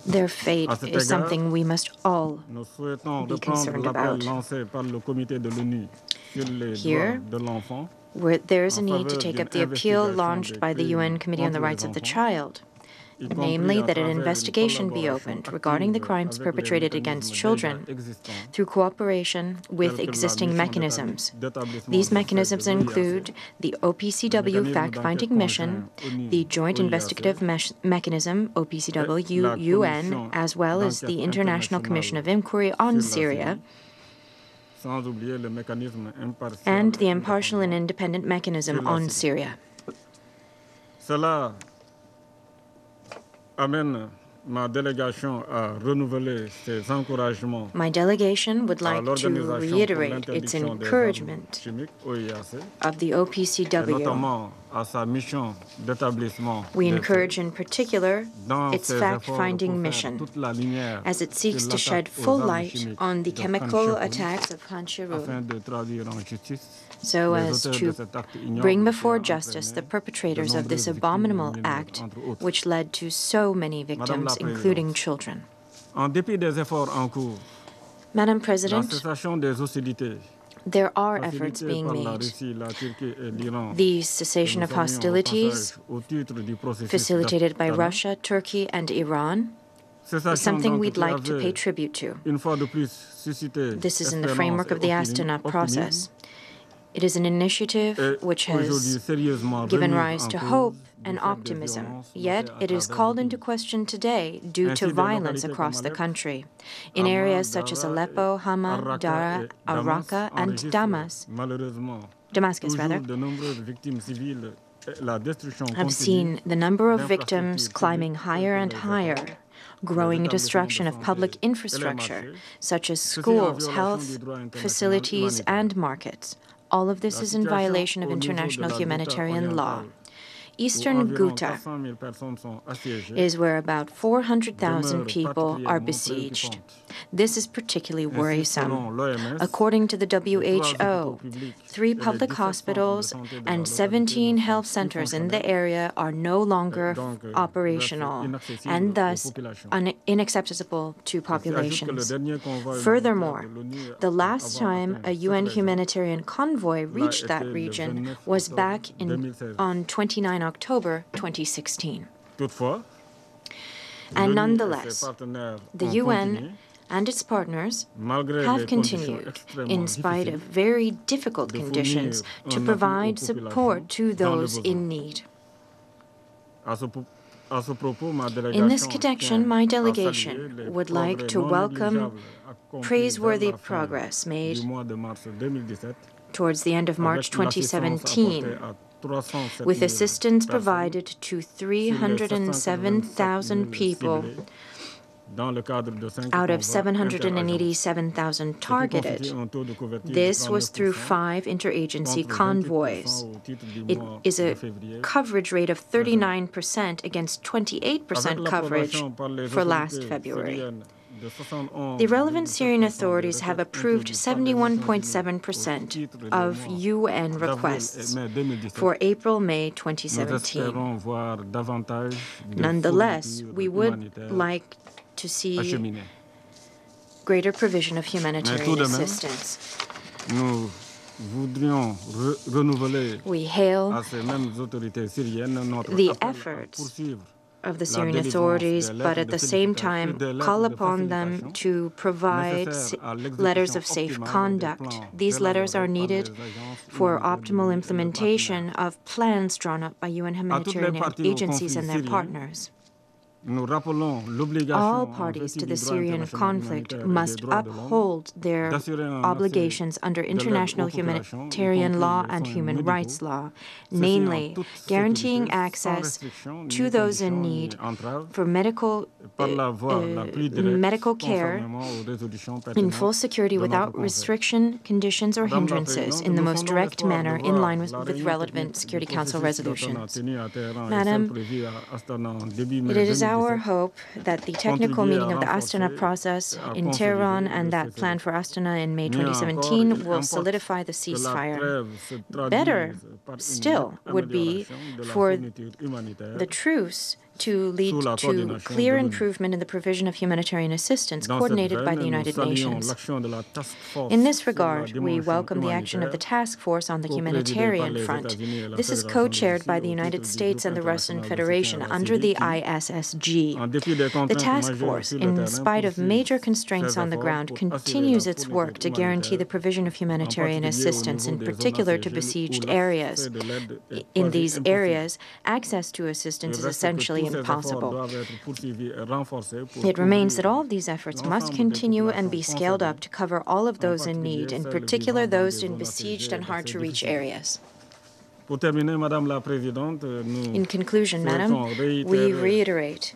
Their fate À cet is égard, something we must all nous souhaitons be reprendre concerned l'appel about. lancé par le comité de l'ONU sur les Here, droits de l'enfant where there is a en need to faveur take d'une up the appeal investigation launched des by the crimes UN Committee on the contre les Rights of the enfants, Child, y compris namely à that an travers une investigation be collaboration opened regarding the active crimes avec les perpetrated against mécanismes children déjà existants, through cooperation with tels que la existing mission mechanisms. d'établissement These de mechanisms de l'OIAC, include the OPCW mécanisme fact-finding d'enquête mission, conjoint ONU, the Joint OIAC, Investigative Mechanism, OPCW, la UN, commission as well as the d'enquête International Commission of internationale Inquiry on sur la Syria, Syrie, sans oublier le mécanisme impartial and the et impartial and indépendant independent mechanism sur la on Syrie. Syria. Cela amène ma délégation à renouveler ses encouragements My delegation would à like to l'Organisation pour reiterate its l'interdiction des armes encouragement chimiques, OIAC, of the et OPCW. notamment à sa mission d'établissement We des encourage faits, in particular dans its ses efforts fact-finding pour faire mission, toute la lumière as it seeks sur to shed l'attaque aux full armes light chimiques on the de chemical Khan Cheikhoun, attacks of Khan Cheikhoun, afin de traduire en justice so les as auteurs to de cet acte ignoble bring qui before a justice the entraîné perpetrators de of this nombreuses victimes abominable mineurs, act, entre autres. which led to so many Madame victims, la including Présidente, children. en dépit des efforts en cours, Madam la President, cessation des hostilités there are efforts facilitée being par la made. Russie, la Turquie et l'Iran, The que cessation nous of saluons au hostilities passage au titre du processus facilitated by d'Astana, Russia, Turkey, and Iran is cessation something donc we'd qui like to pay avait tribute to. une fois de plus suscité This is in the espérance framework et of the Astana optimisme, process. It is an initiative et which aujourd'hui has sérieusement given remise rise en to cause hope du and fait des optimism, violences yet notées à it is travers called le into pays. question today due Ainsi, to des violence localités across comme the Alep, country. In Hama, areas such as Dara, Aleppo, Hama, Arraka Dara, et Damas Arraqqa, and enregistrent Damascus, malheureusement rather, toujours de nombreuses victimes civiles et la destruction have continue seen the number of victims d'infrastructures climbing publiques higher telles and que les higher, écoles, growing les établissements destruction de of santé public et les infrastructure, marchés, such as ceci en schools, violation health du droit international facilities, humanitaire. and markets. All of this La is in situation violation of au niveau de international la Ghouta humanitarian law. orientale, où Eastern environ Ghouta 400 000 personnes sont assiégées, is where about 400,000 demeure people are particulièrement besieged. préoccupante. This is particularly Ainsi, worrisome. selon l'OMS, According to the les 3 WHO, hôpitaux publics 3 et les public 17 centres de hospitals santé de la and localité 17 ne health sont plus centers in the fonctionnels, area are no longer donc operational restent inaccessibles and aux thus populations. inaccessible to Il s'y ajoute que le populations. dernier convoi Furthermore, humanitaire de l'ONU the last avant time atteint a cette UN région humanitarian convoy l'a reached that été le region 29 was octobre back 2016. on 29 October 2016. Toutefois, And l'ONU et nonetheless, ses partenaires the ont UN continué, and its partners malgré have les conditions continued, extrêmement in spite of difficiles, very difficult de conditions, fournir to un appui provide aux support populations to dans le those besoin. in need. À ce propos, ma In this délégation connection, tient my à delegation saluer les would like progrès to non welcome négligeables accomplis praiseworthy vers la fin progress made du mois de mars 2017 towards the end of March avec l'assistance 2017, apportée à 307 with 000 assistance personnes provided to sur les 307,000 787 000 people ciblés Out of 787,000 targeted, this was through 5 interagency convoys. It is a coverage rate of 39% against 28% coverage for last February. The relevant Syrian authorities have approved 71.7% of UN requests for April-May 2017. Nonetheless, we would like to see greater provision of humanitarian assistance. We hail the efforts of the Syrian authorities, but at the same time call upon them to provide letters of safe conduct. These letters are needed for optimal implementation of plans drawn up by UN humanitarian agencies and their partners. All parties to the Syrian conflict must uphold their obligations under international humanitarian law and human rights law, namely guaranteeing access to those in need for medical care in full security without restriction, conditions, or hindrances in the most direct manner in line with relevant Security Council resolutions. Madam, it is our hope that the technical meeting of the Astana process in Tehran and that plan for Astana in May 2017 will solidify the ceasefire. Better still would be for the truce to lead to clear improvement in the provision of humanitarian assistance coordinated by the United Nations. In this regard, we welcome the action of the Task Force on the Humanitarian Front. This is co-chaired by the United States and the Russian Federation under the ISSG. The Task Force, in spite of major constraints on the ground, continues its work to guarantee the provision of humanitarian assistance, in particular to besieged areas. In these areas, access to assistance is essentially impossible. It remains that all of these efforts must continue and be scaled up to cover all of those in need, in particular those in besieged and hard-to-reach areas. In conclusion, Madam, we reiterate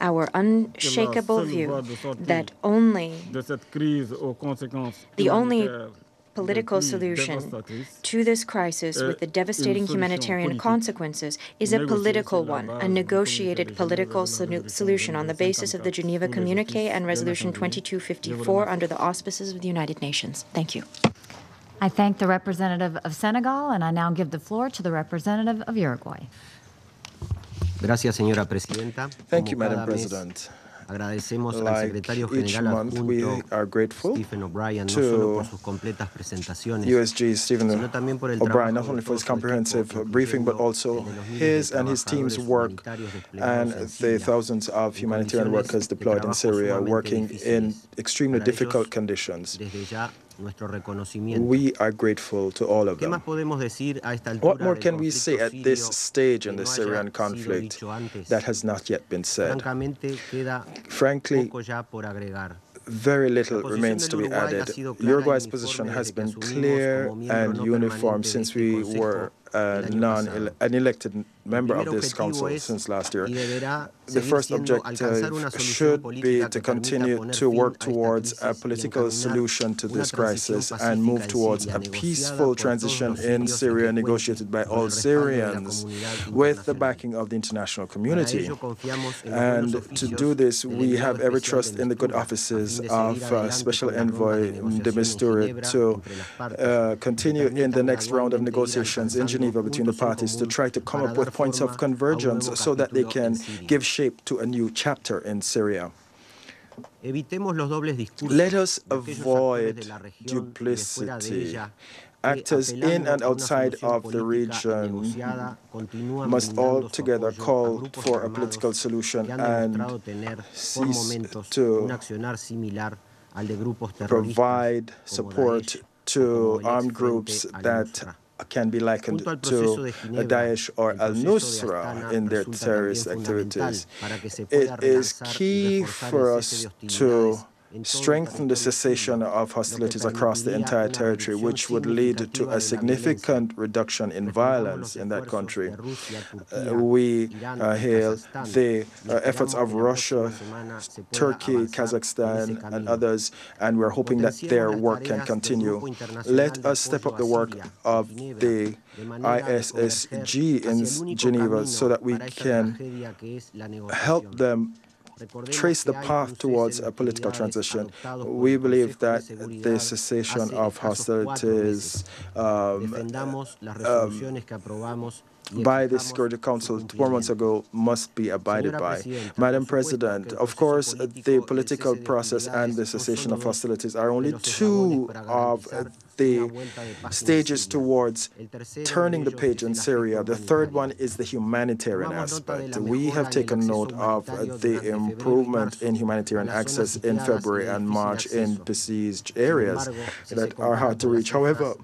our unshakable view that the only political solution to this crisis with the devastating humanitarian consequences is a political one, a negotiated political solution on the basis of the Geneva Communiqué and Resolution 2254 under the auspices of the United Nations. Thank you. I thank the representative of Senegal, and I now give the floor to the representative of Uruguay. Gracias, señora presidenta. Thank you, Madam President. Like each month, we are grateful to USG Stephen O'Brien, not only for his comprehensive briefing, but also his and his team's work and the thousands of humanitarian workers deployed in Syria working in extremely difficult conditions. We are grateful to all of them. What more can we say at this stage in the Syrian conflict that has not yet been said? Frankly, very little remains to be added. Uruguay's position has been clear and uniform since we were an elected member of this council since last year. The first objective should be to continue to work towards a political solution to this crisis and move towards a peaceful transition in Syria negotiated by all Syrians with the backing of the international community. And to do this, we have every trust in the good offices of Special Envoy de Mistura to continue in the next round of negotiations in Geneva between the parties to try to come up with points of convergence so that they can give shape to a new chapter in Syria. Let us avoid duplicity. Actors in and outside of the region must all together call for a political solution and cease to provide support to armed groups that can be likened to Daesh or al-Nusra in their terrorist activities. It is key for us to strengthen the cessation of hostilities across the entire territory, which would lead to a significant reduction in violence in that country. We hail the efforts of Russia, Turkey, Kazakhstan, and others, and we're hoping that their work can continue. Let us step up the work of the ISSG in Geneva so that we can help them trace the path towards a political transition. We believe that the cessation of hostilities by the Security Council 4 months ago must be abided by. Madam President, of course, the political process and the cessation of hostilities are only two of the stages towards turning the page in Syria. The third one is the humanitarian aspect. We have taken note of the improvement in humanitarian access in February and March in besieged areas that are hard to reach. However,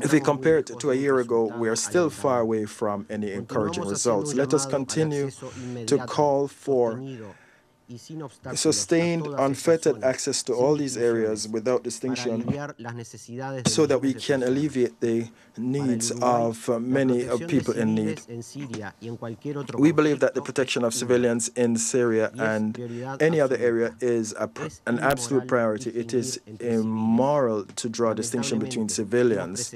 if we compare it to a year ago, we are still far away from any encouraging results. Let us continue to call for sustained, unfettered access to all these areas without distinction so that we can alleviate the needs of many people in need. We believe that the protection of civilians in Syria and any other area is an absolute priority. It is immoral to draw a distinction between civilians.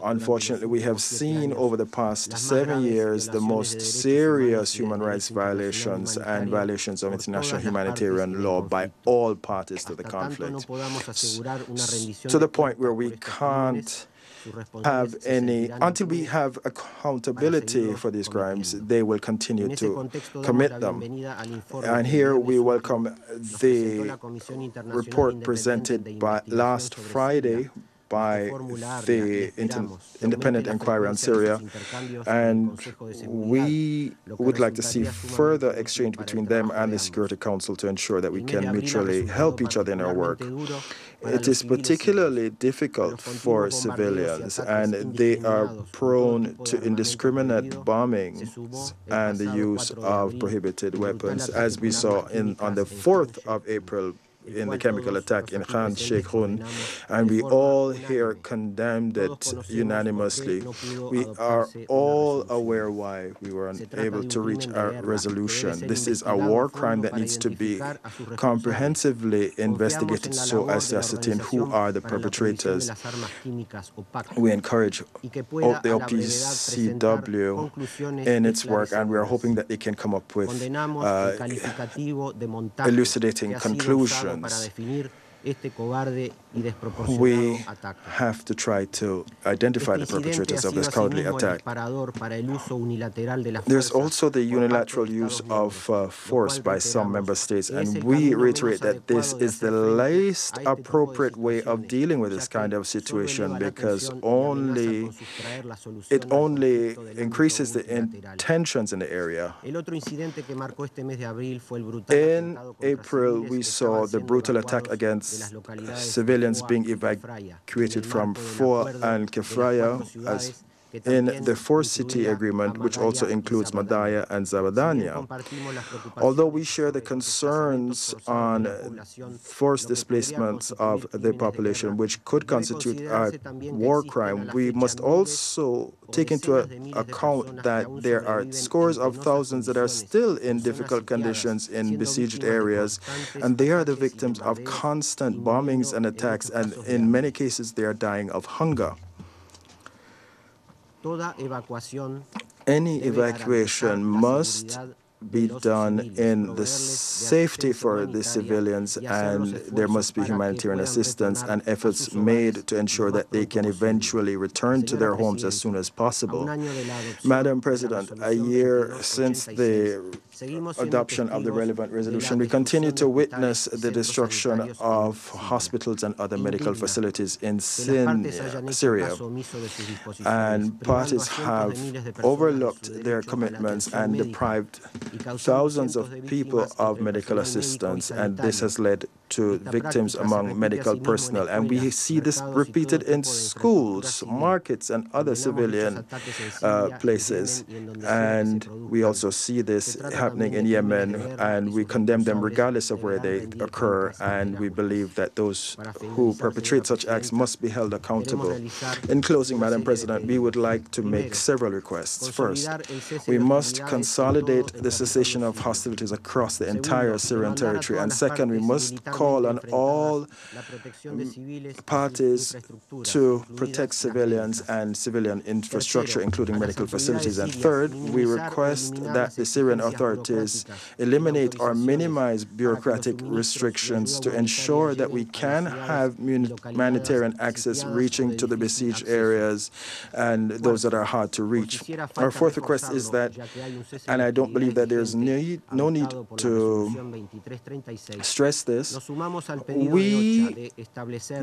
Unfortunately, we have seen over the past 7 years the most serious human rights violations and violations of international humanitarian law by all parties to the conflict, to the point where we can't have any, until we have accountability for these crimes, they will continue to commit them. And here we welcome the report presented last Friday by the Independent Inquiry on Syria, and we would like to see further exchange between them and the Security Council to ensure that we can mutually help each other in our work. It is particularly difficult for civilians, and they are prone to indiscriminate bombings and the use of prohibited weapons, as we saw on the 4th of April in the chemical attack in Khan Sheikhun, and we all here condemned it unanimously. We are all aware why we were unable to reach a resolution. This is a war crime that needs to be comprehensively investigated so as to ascertain who are the perpetrators. We encourage the OPCW in its work, and we are hoping that they can come up with elucidating conclusions. We have to try to identify the perpetrators of this cowardly attack. There's also the unilateral use of force by some member states, and we reiterate that this is the least appropriate way of dealing with this kind of situation, because it only increases the tensions in the area. In April, we saw the brutal attack against civilians being evacuated from Four and Kefraya as in the four-city agreement, which also includes Madaya and Zabadania. Although we share the concerns on forced displacements of the population, which could constitute a war crime, we must also take into account that there are scores of thousands that are still in difficult conditions in besieged areas, and they are the victims of constant bombings and attacks, and in many cases they are dying of hunger. Any evacuation must be done in the safety for the civilians, and there must be humanitarian assistance and efforts made to ensure that they can eventually return to their homes as soon as possible. Madam President, a year since the adoption of the relevant resolution, we continue to witness the destruction of hospitals and other medical facilities in Syria, and parties have overlooked their commitments and deprived thousands of people of medical assistance, and this has led to victims among medical personnel. And we see this repeated in schools, markets, and other civilian places. And we also see this happening in Yemen, and we condemn them regardless of where they occur, and we believe that those who perpetrate such acts must be held accountable. In closing, Madam President, we would like to make several requests. First, we must consolidate the cessation of hostilities across the entire Syrian territory, and second, we must call on all parties to protect civilians and civilian infrastructure, including medical facilities. And third, we request that the Syrian authorities eliminate or minimize bureaucratic restrictions to ensure that we can have humanitarian access reaching to the besieged areas and those that are hard to reach. Our fourth request is that, and I don't believe that there's no need to stress this, we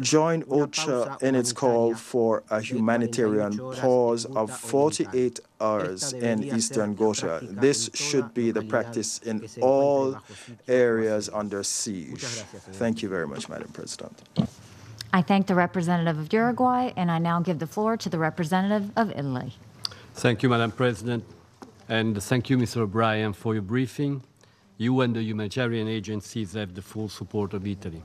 join OCHA in its call for a humanitarian pause of 48 hours in eastern Ghouta. This should be the practice in all areas under siege. Thank you very much, Madam President. I thank the representative of Uruguay, and I now give the floor to the representative of Italy. Thank you, Madam President, and thank you, Mr. O'Brien, for your briefing. You and the humanitarian agencies have the full support of Italy.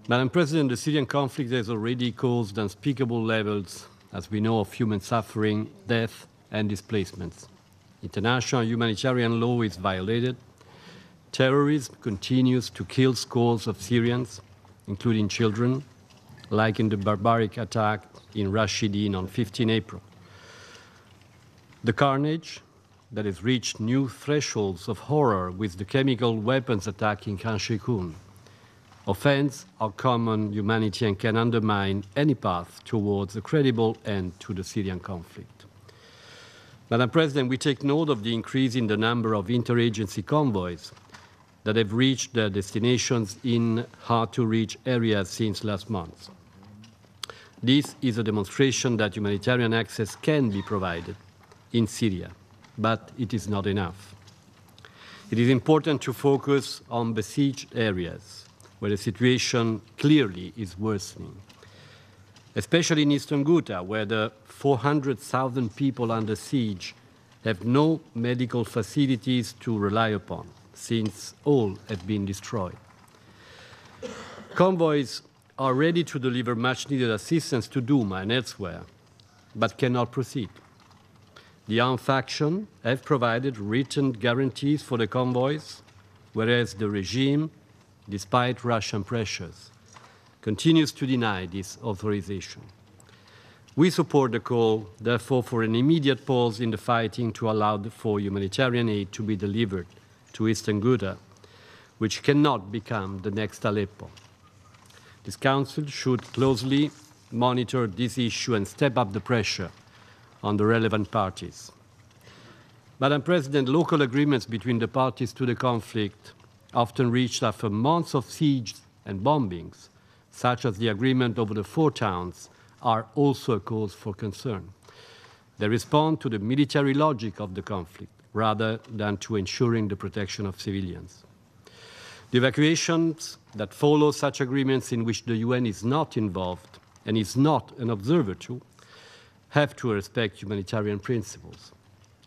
Madam President, the Syrian conflict has already caused unspeakable levels, as we know, of human suffering, death, and displacements. International humanitarian law is violated. Terrorism continues to kill scores of Syrians, including children, like in the barbaric attack in Rashidin on 15 April. The carnage that has reached new thresholds of horror with the chemical weapons attack in Khan Sheikhoun offends our common humanity and can undermine any path towards a credible end to the Syrian conflict. Madam President, we take note of the increase in the number of interagency convoys that have reached their destinations in hard-to-reach areas since last month. This is a demonstration that humanitarian access can be provided in Syria, but it is not enough. It is important to focus on besieged areas, where the situation clearly is worsening, especially in eastern Ghouta, where the 400,000 people under siege have no medical facilities to rely upon, since all have been destroyed. Convoys are ready to deliver much-needed assistance to Douma and elsewhere, but cannot proceed. The armed faction have provided written guarantees for the convoys, whereas the regime, despite Russian pressures, continues to deny this authorization. We support the call, therefore, for an immediate pause in the fighting to allow for humanitarian aid to be delivered to eastern Ghouta, which cannot become the next Aleppo. This Council should closely monitor this issue and step up the pressure on the relevant parties. Madam President, local agreements between the parties to the conflict, often reached after months of siege and bombings, such as the agreement over the 4 towns, are also a cause for concern. They respond to the military logic of the conflict rather than to ensuring the protection of civilians. The evacuations that follow such agreements in which the UN is not involved and is not an observer to have to respect humanitarian principles.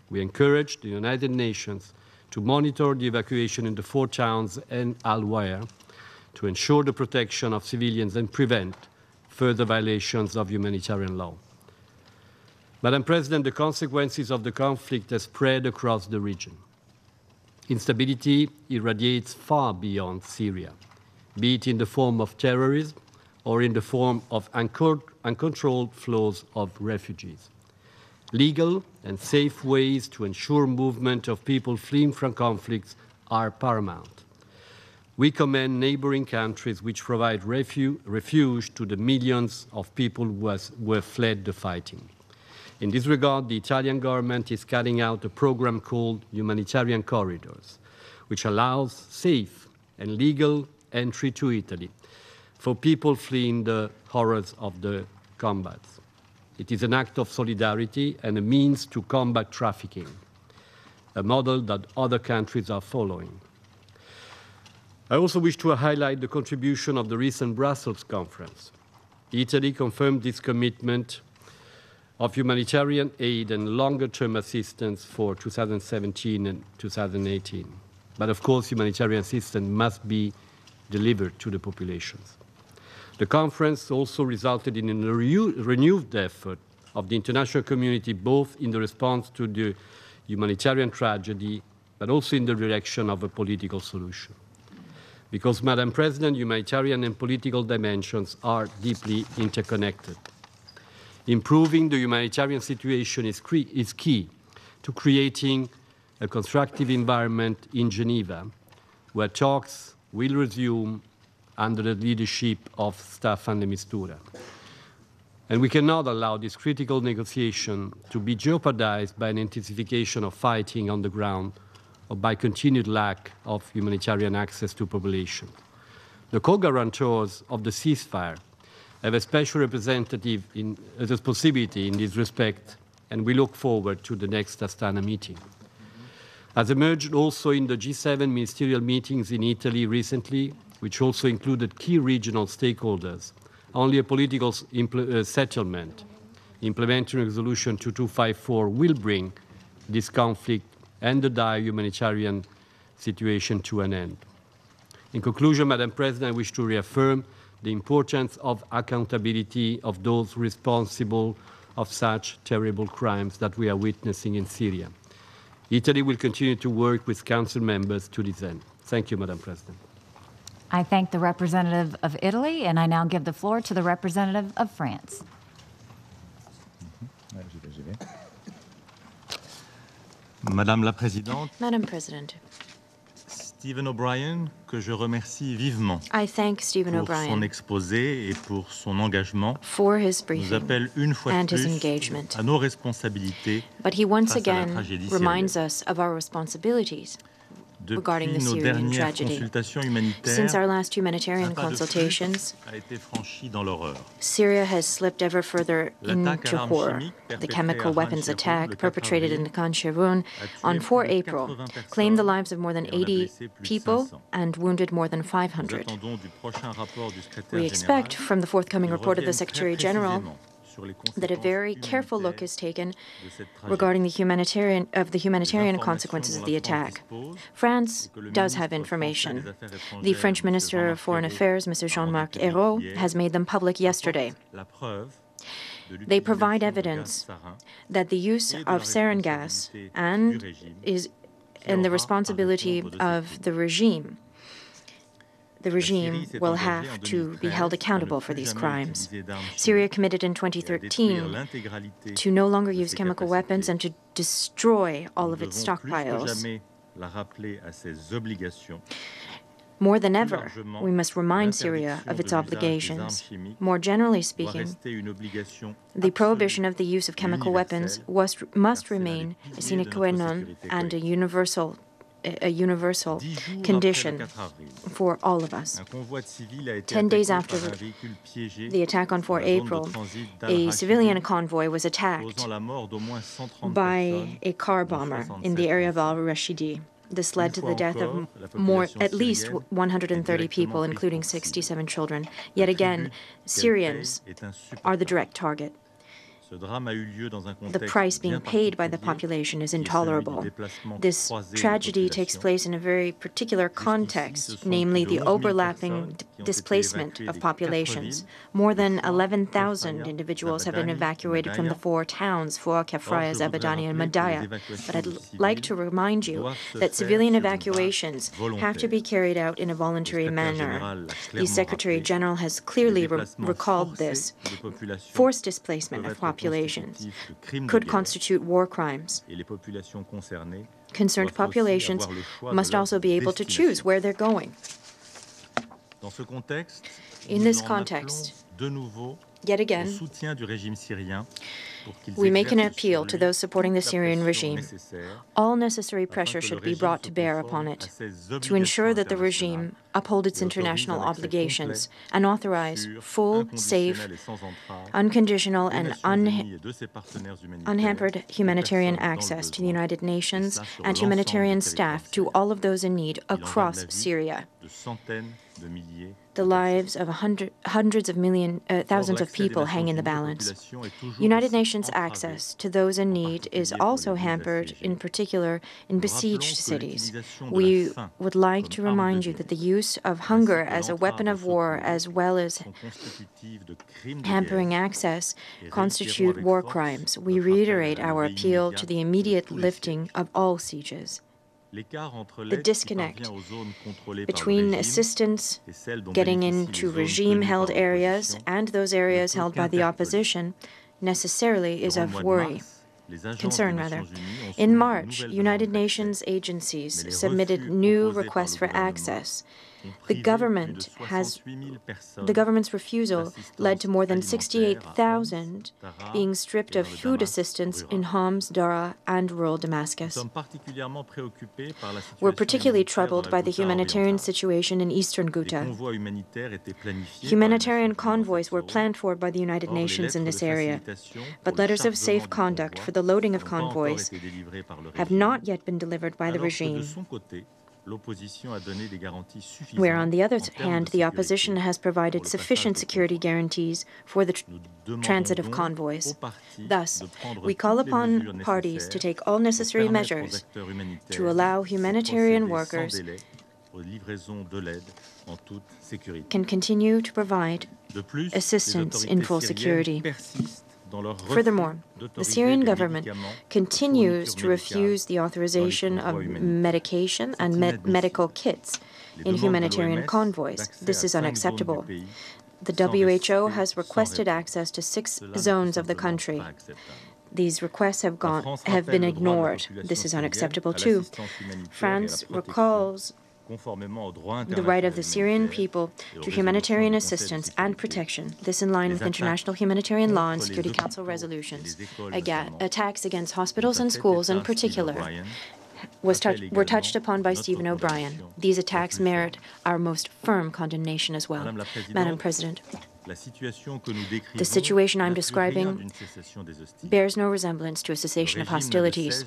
We encourage the United Nations to monitor the evacuation in the 4 towns and Al-Wayr to ensure the protection of civilians and prevent further violations of humanitarian law. Madam President, the consequences of the conflict have spread across the region. Instability irradiates far beyond Syria, be it in the form of terrorism or in the form of uncontrolled flows of refugees. Legal and safe ways to ensure movement of people fleeing from conflicts are paramount. We commend neighboring countries which provide refuge to the millions of people who have fled the fighting. In this regard, the Italian government is carrying out a program called Humanitarian Corridors, which allows safe and legal entry to Italy for people fleeing the horrors of the combats. It is an act of solidarity and a means to combat trafficking, a model that other countries are following. I also wish to highlight the contribution of the recent Brussels conference. Italy confirmed its commitment of humanitarian aid and longer-term assistance for 2017 and 2018. But of course, humanitarian assistance must be delivered to the populations. The conference also resulted in a renewed effort of the international community, both in the response to the humanitarian tragedy, but also in the direction of a political solution. Because, Madam President, humanitarian and political dimensions are deeply interconnected. Improving the humanitarian situation is key to creating a constructive environment in Geneva, where talks will resume under the leadership of Staffan de Mistura. And we cannot allow this critical negotiation to be jeopardized by an intensification of fighting on the ground or by continued lack of humanitarian access to population. The co-guarantors of the ceasefire have a special representative responsibility in this respect, and we look forward to the next Astana meeting. As emerged also in the G7 ministerial meetings in Italy recently, which also included key regional stakeholders, only a political settlement implementing Resolution 2254 will bring this conflict and the dire humanitarian situation to an end. In conclusion, Madam President, I wish to reaffirm the importance of accountability of those responsible of such terrible crimes that we are witnessing in Syria. Italy will continue to work with Council members to this end. Thank you, Madam President. I thank the representative of Italy, and I now give the floor to the representative of France. Madame la Présidente, Madam President, Stephen O'Brien, que je remercie vivement I thank Stephen pour son O'Brien exposé et pour son engagement, for his nous briefing appelle une fois and de his plus engagement. à nos responsabilités But he once face à la again tragédie reminds syrienne. us of our responsibilities regarding the Depuis nos Syrian dernières tragedy. consultations humanitaires, Since our last humanitarian un pas de plus consultations, a été franchi dans l'horreur. Syria has slipped ever further L'attaque à into l'arme horror. chimique The perpétrée chemical à weapons Khan Sheikhoun attack le 4 perpetrated in avril Khan Sheikhoun a tué on 4 plus de April 80 claimed the personnes lives of more than et en a 80 blessé plus de people 500. and wounded more than Nous 500. attendons du prochain rapport du secrétaire We général expect from the forthcoming qu'il report of the revienne très Secretary General précisément sur les that a conséquences very careful look is taken de cette tragédie. regarding the humanitarian Les consequences informations of the dont la attack. France France dispose et que le does have ministre français information. des Affaires The étrangères, French M. Minister of Jean-Marc Foreign Ayrault, Affairs, Mr. a rendu Jean-Marc public Ayrault, hier, has made them public yesterday. apporte la preuve de They l'utilisation provide de gaz evidence sarin that the use et de la of sarin gas responsabilité and du régime is qui and the aura à responsibility répondre de ces of crimes. the regime. The regime Syrie s'est will engagée en have to be 2013 held à accountable ne for plus these jamais crimes. utiliser d'armes Syria chimiques committed in et à détruire 2013 l'intégralité to no longer de use ses chemical capacités. weapons and to destroy all Nous of its devons plus que stockpiles. jamais la rappeler à ses obligations. More than Plus ever, largement, we must remind Syria l'interdiction of its de l'usage des obligations. armes chimiques More generally doit speaking, rester une obligation the prohibition absolue of the use of chemical weapons universelle, must car c'est l'un remain des a piliers sine de qua notre non sécurité and a collective. universal 10 jours condition après le 4 avril, for all of us. un convoi de civils a été 10 days attaqué after par un véhicule piégé the attack on 4 dans la zone de April, transit a d'Al-Rashidi, civilian convoy was attacked causant la mort d'au moins 130 by personnes, a car dont bomber 67 in the area of enfants. al-Rashidi. This led to Une the fois death of encore, la population at least syrienne 130 est people, directement including prise pour cible. 67 children. Le Yet again, tribut qu'elle Syrians paye est insupportable. are the direct target. Ce drame a eu lieu dans un The contexte price being bien paid by the particulier, population is qui est celui du intolerable. déplacement This croisé des tragedy takes populations. place in a very particular ce context, sont namely plus de the 11 000 overlapping personnes qui ont été displacement évacuées of des 4 populations. villes, More than de Foua, 11,000 Kafraya, individuals have been Zabadani, evacuated from the Madaya. 4 towns, Foua, Kafraya, Or, je voudrais Zabadani, and rappeler que les Madaya. évacuations But I'd de civils like to remind you doivent se that faire civilian sur une base evacuations have to be volontaire. carried out in a Le voluntary secrétaire manner. général l'a The clairement Secretary rappelé. General has Les clearly déplacements recalled forcés this. de populations Forced displacement peuvent of être populations constitutifs de crimes de could guerre, constitute war crimes. et les populations concernées Concerned doivent aussi populations avoir le choix de must leur also be able to destination. choose where they're going. Dans ce contexte, In nous this en context, appelons de nouveau yet au again, soutien du régime syrien pour qu'ils we make an exercent appeal sur to lui those supporting the toute la Syrian pression regime. nécessaire All necessary afin pressure que le should be régime brought se to bear conforme upon à it ses to ensure that the obligations regime uphold its et autorise international un accès obligations complet, and authorize sûr, full, safe, inconditionnel et sans entrave unconditional, des and Nations Unies et de ses partenaires humanitaires unhampered aux humanitarian personnes dans le access to the besoin, United et Nations ça sur and l'ensemble humanitarian du territoire staff to syrien. all of those in need Il en va de across la vie Syria. de centaines de milliers the lives of hundreds of thousands of people hang in the balance. United Nations access to those in need is also hampered, in particular in besieged cities. We would like to remind you that the use of hunger as a weapon of war, as well as hampering access, constitute war crimes. We reiterate our appeal to the immediate lifting of all sieges. The disconnect between assistance getting into regime-held areas and those areas held by the opposition necessarily is of concern. In March, United Nations agencies submitted new requests for access. The government's refusal led to more than 68,000 being stripped of food assistance in Homs, Daraa, and rural Damascus. We're particularly troubled by the humanitarian situation in eastern Ghouta. Humanitarian convoys were planned for by the United Nations in this area, but letters of safe conduct for the loading of convoys have not yet been delivered by the regime, where, on the other hand, the opposition has provided sufficient security guarantees for the transit of convoys. Thus, we call upon parties to take all necessary measures to allow humanitarian workers can continue to provide assistance in full security. Furthermore, the Syrian government continues to refuse the authorization of medication and medical kits in humanitarian convoys. This is unacceptable. The WHO has requested access to 6 zones of the country. These requests have been ignored. This is unacceptable too. France recalls the right of the Syrian people to humanitarian assistance and protection, this in line with international humanitarian law and Security Council resolutions. Again, attacks against hospitals and schools in particular were touched upon by Stephen O'Brien. These attacks merit our most firm condemnation as well. Madam President, the situation I'm describing bears no resemblance to a cessation of hostilities.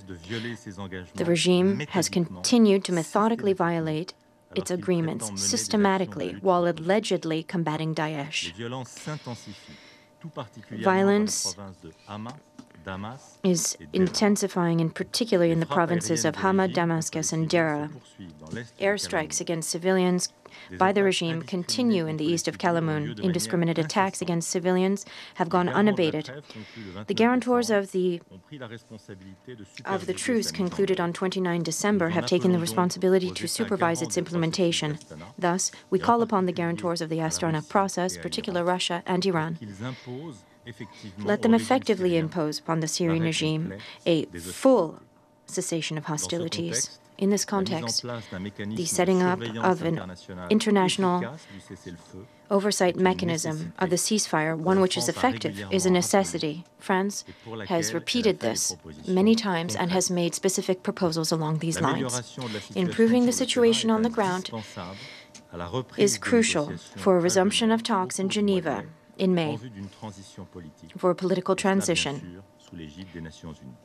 The regime has continued to methodically violate its agreements systematically while allegedly combating Daesh. Violence is intensifying, in particular in the provinces of Hama, Damascus, and Daraa. Airstrikes against civilians by the regime continue in the east of Kalamoun. Indiscriminate attacks against civilians have gone unabated. The guarantors of the truce concluded on 29 December have taken the responsibility to supervise its implementation. Thus, we call upon the guarantors of the Astana process, particularly Russia and Iran. Let them effectively impose upon the Syrian regime a full cessation of hostilities. In this context, the setting up of an international oversight mechanism of the ceasefire, one which is effective, is a necessity. France has repeated this many times and has made specific proposals along these lines. Improving the situation on the ground is crucial for a resumption of talks in Geneva in May for a political transition,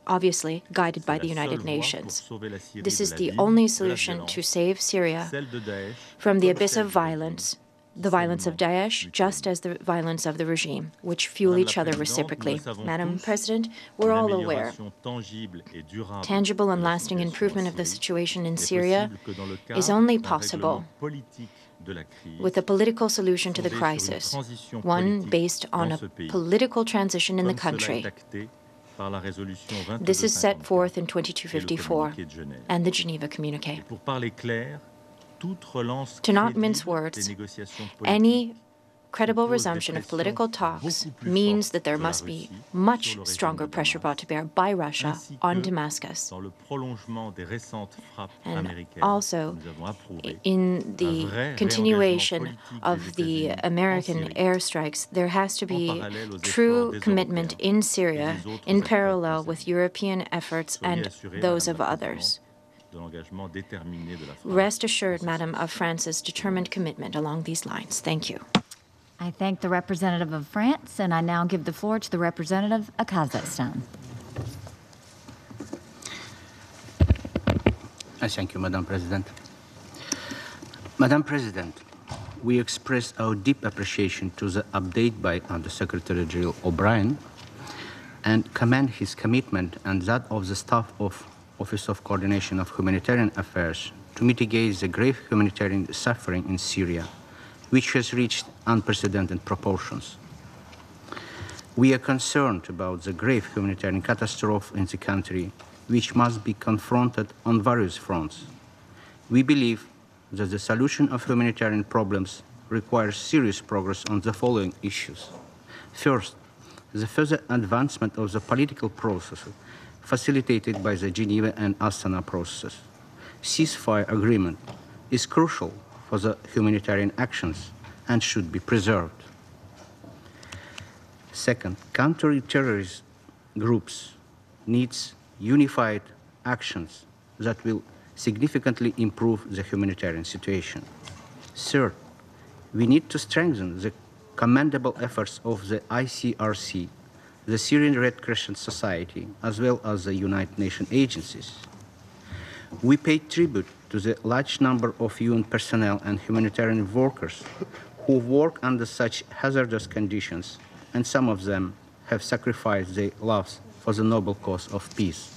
obviously guided by the United Nations. This is the only solution to save Syria from the abyss of violence, the violence of Daesh, just as the violence of the regime, which fuel each other reciprocally. Madam President, we're all aware tangible and lasting improvement of the situation in Syria is only possible with a political solution to the crisis, one based on a political transition in the country. This is set forth in 2254 and the Geneva Communique. To not mince words, any credible resumption of political talks means that there must be much stronger pressure brought to bear by Russia on Damascus. And also, in the continuation of the American airstrikes, there has to be true commitment in Syria in parallel with European efforts and those of others. Rest assured, Madam, of France's determined commitment along these lines. Thank you. I thank the representative of France, and I now give the floor to the representative of Kazakhstan. Thank you, Madam President. Madam President, we express our deep appreciation to the update by Under-Secretary General O'Brien and commend his commitment and that of the staff of Office of Coordination of Humanitarian Affairs to mitigate the grave humanitarian suffering in Syria, which has reached unprecedented proportions. We are concerned about the grave humanitarian catastrophe in the country, which must be confronted on various fronts. We believe that the solution of humanitarian problems requires serious progress on the following issues. First, the further advancement of the political process facilitated by the Geneva and Astana processes. Ceasefire agreement is crucial for the humanitarian actions and should be preserved. Second, counter-terrorist groups needs unified actions that will significantly improve the humanitarian situation. Third, we need to strengthen the commendable efforts of the ICRC, the Syrian Red Crescent Society, as well as the United Nations agencies. We pay tribute to the large number of UN personnel and humanitarian workers who work under such hazardous conditions, and some of them have sacrificed their lives for the noble cause of peace.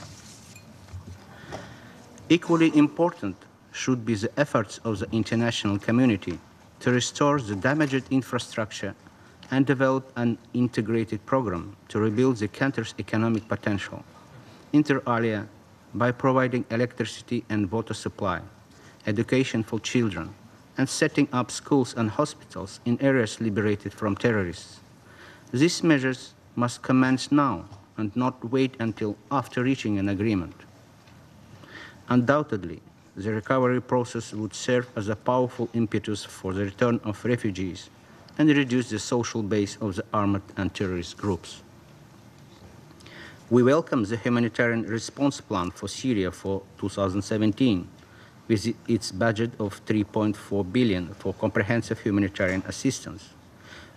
Equally important should be the efforts of the international community to restore the damaged infrastructure and develop an integrated program to rebuild the country's economic potential, inter alia by providing electricity and water supply, education for children, and setting up schools and hospitals in areas liberated from terrorists. These measures must commence now and not wait until after reaching an agreement. Undoubtedly, the recovery process would serve as a powerful impetus for the return of refugees and reduce the social base of the armed and terrorist groups. We welcome the humanitarian response plan for Syria for 2017, with its budget of $3.4 billion for comprehensive humanitarian assistance.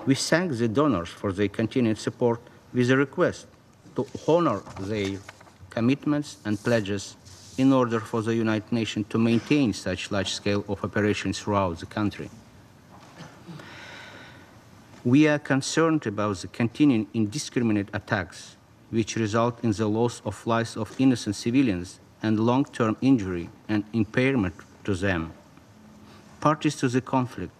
We thank the donors for their continued support with a request to honor their commitments and pledges in order for the United Nations to maintain such large scale of operations throughout the country. We are concerned about the continuing indiscriminate attacks which result in the loss of lives of innocent civilians and long-term injury and impairment to them. Parties to the conflict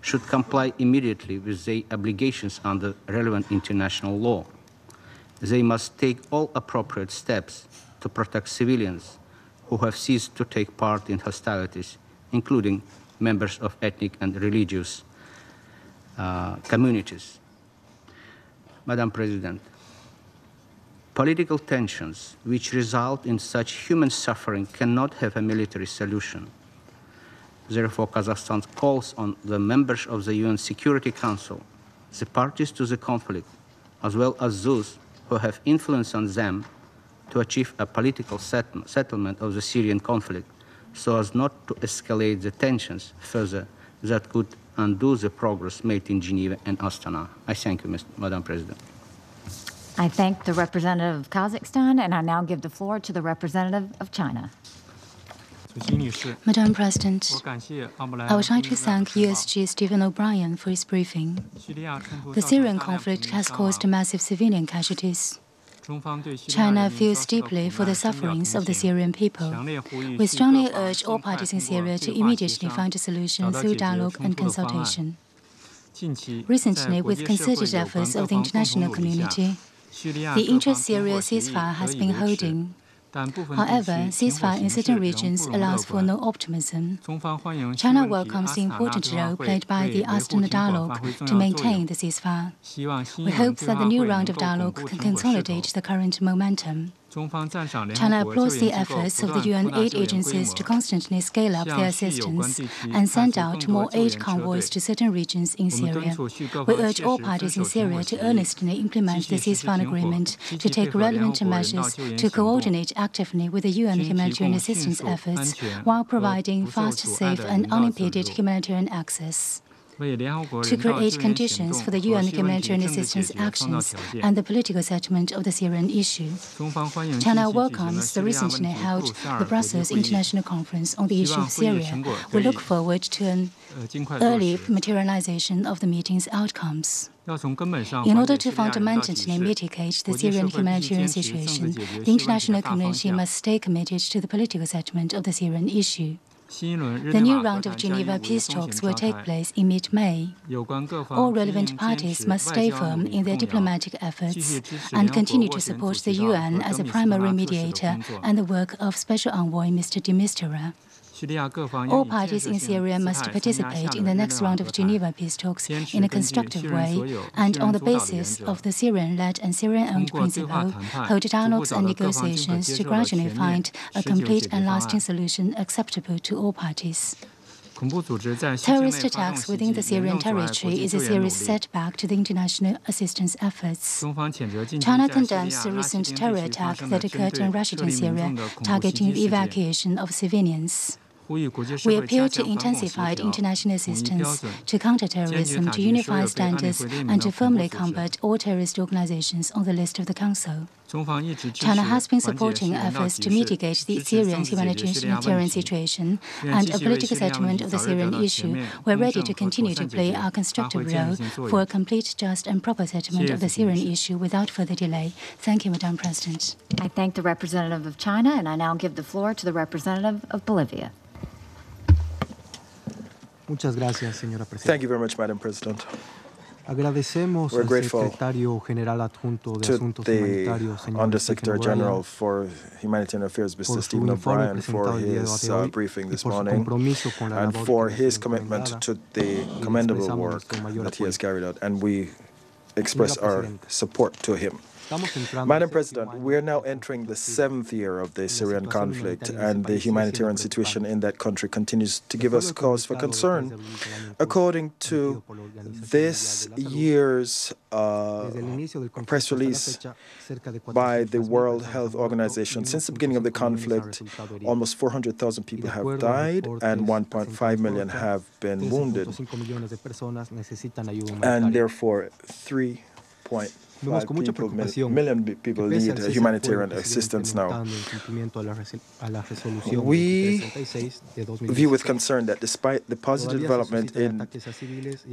should comply immediately with their obligations under relevant international law. They must take all appropriate steps to protect civilians who have ceased to take part in hostilities, including members of ethnic and religious communities. Madam President, political tensions which result in such human suffering cannot have a military solution. Therefore, Kazakhstan calls on the members of the UN Security Council, the parties to the conflict, as well as those who have influence on them, to achieve a political settlement of the Syrian conflict so as not to escalate the tensions further that could undo the progress made in Geneva and Astana. I thank you, Madam President. I thank the representative of Kazakhstan, and I now give the floor to the representative of China. Madam President, I would like to thank USG Stephen O'Brien for his briefing. The Syrian conflict has caused massive civilian casualties. China feels deeply for the sufferings of the Syrian people. We strongly urge all parties in Syria to immediately find a solution through dialogue and consultation. Recently, with concerted efforts of the international community, the intra-Syria ceasefire has been holding. However, ceasefire in certain regions allows for no optimism. China welcomes the important role played by the Astana dialogue to maintain the ceasefire. We hope that the new round of dialogue can consolidate the current momentum. China applauds the efforts of the UN aid agencies to constantly scale up their assistance and send out more aid convoys to certain regions in Syria. We urge all parties in Syria to earnestly implement the ceasefire agreement, to take relevant measures to coordinate actively with the UN humanitarian assistance efforts while providing fast, safe, and unimpeded humanitarian access. to create conditions for the UN humanitarian assistance actions and the political settlement of the Syrian issue. China welcomes the recently held the Brussels International Conference on the issue of Syria. We look forward to an early materialization of the meeting's outcomes. In order to fundamentally mitigate the Syrian humanitarian situation, the international community must stay committed to the political settlement of the Syrian issue. The new round of Geneva peace talks will take place in mid-May. All relevant parties must stay firm in their diplomatic efforts and continue to support the UN as a primary mediator and the work of Special Envoy Mr. de Mistura. All parties in Syria must participate in the next round of Geneva peace talks in a constructive way and on the basis of the Syrian-led and Syrian-owned principle, hold dialogues and negotiations to gradually find a complete and lasting solution acceptable to all parties. Terrorist attacks within the Syrian territory is a serious setback to the international assistance efforts. China condemns the recent terror attack that occurred in Rashid in Syria, targeting the evacuation of civilians. We appeal to intensified international assistance to counter terrorism, to unify standards, and to firmly combat all terrorist organizations on the list of the Council. China has been supporting efforts to mitigate the Syrian humanitarian situation and a political settlement of the Syrian issue. We're ready to continue to play our constructive role for a complete, just, and proper settlement of the Syrian issue without further delay. Thank you, Madam President. I thank the representative of China, and I now give the floor to the representative of Bolivia. Thank you very much, Madam President. We're grateful to the Undersecretary General for Humanitarian Affairs, Mr. Stephen O'Brien, for his briefing this morning and for his commitment to the commendable work that he has carried out, and we express our support to him. Madam President, we are now entering the 7th year of the Syrian conflict, and the humanitarian situation in that country continues to give us cause for concern. According to this year's press release by the World Health Organization, since the beginning of the conflict, almost 400,000 people have died and 1.5 million have been wounded, and therefore 3.5 million people need humanitarian assistance now. We view with concern that despite the positive development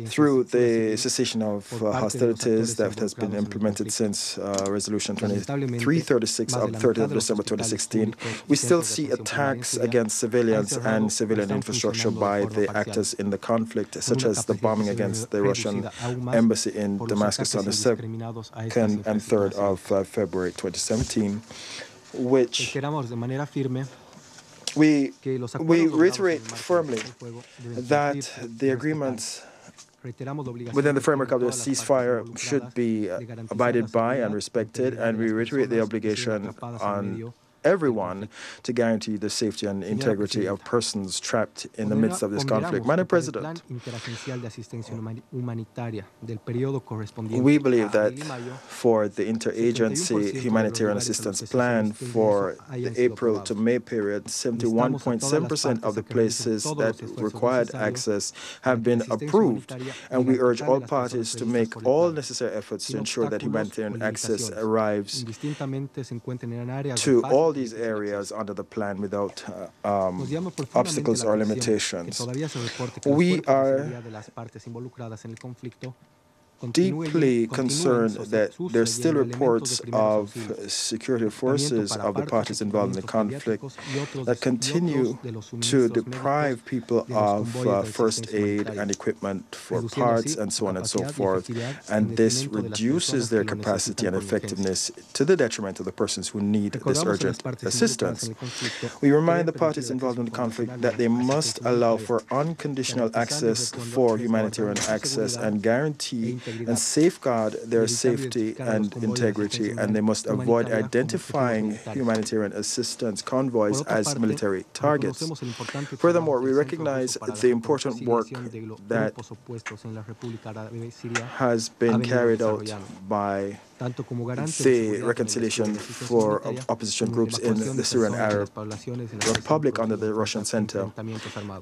through the cessation of hostilities that has been implemented since Resolution 2336 of 30th of December 2016, we still see attacks against civilians and civilian infrastructure by the actors in the conflict, such as the bombing against the Russian embassy in Damascus on the 2nd and 3rd of February 2017, which we reiterate firmly that the agreements within the framework of the ceasefire should be abided by and respected, and we reiterate the obligation on everyone to guarantee the safety and integrity of persons trapped in the midst of this conflict. Madam President, we believe that for the interagency humanitarian assistance plan for the April to May period, 71.7% of the places that required access have been approved, and we urge all parties to make all necessary efforts to ensure that humanitarian access arrives to all these areas under the plan without obstacles or limitations. We are deeply concerned that there are still reports of security forces of the parties involved in the conflict that continue to deprive people of first aid and equipment for parts and so on and so forth, and this reduces their capacity and effectiveness to the detriment of the persons who need this urgent assistance. We remind the parties involved in the conflict that they must allow for unconditional access for humanitarian access and guarantee and safeguard their safety and integrity, and they must avoid identifying humanitarian assistance convoys as military targets. Furthermore, we recognize the important work that has been carried out by the reconciliation for opposition groups in the Syrian Arab Republic under the Russian center,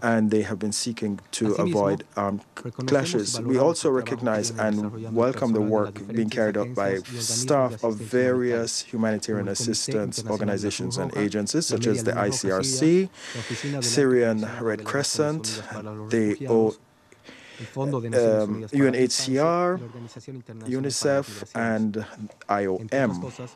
and they have been seeking to avoid armed clashes. We also recognize and welcome the work being carried out by staff of various humanitarian assistance organizations and agencies, such as the ICRC, Syrian Red Crescent, the UNHCR, UNICEF, and IOM.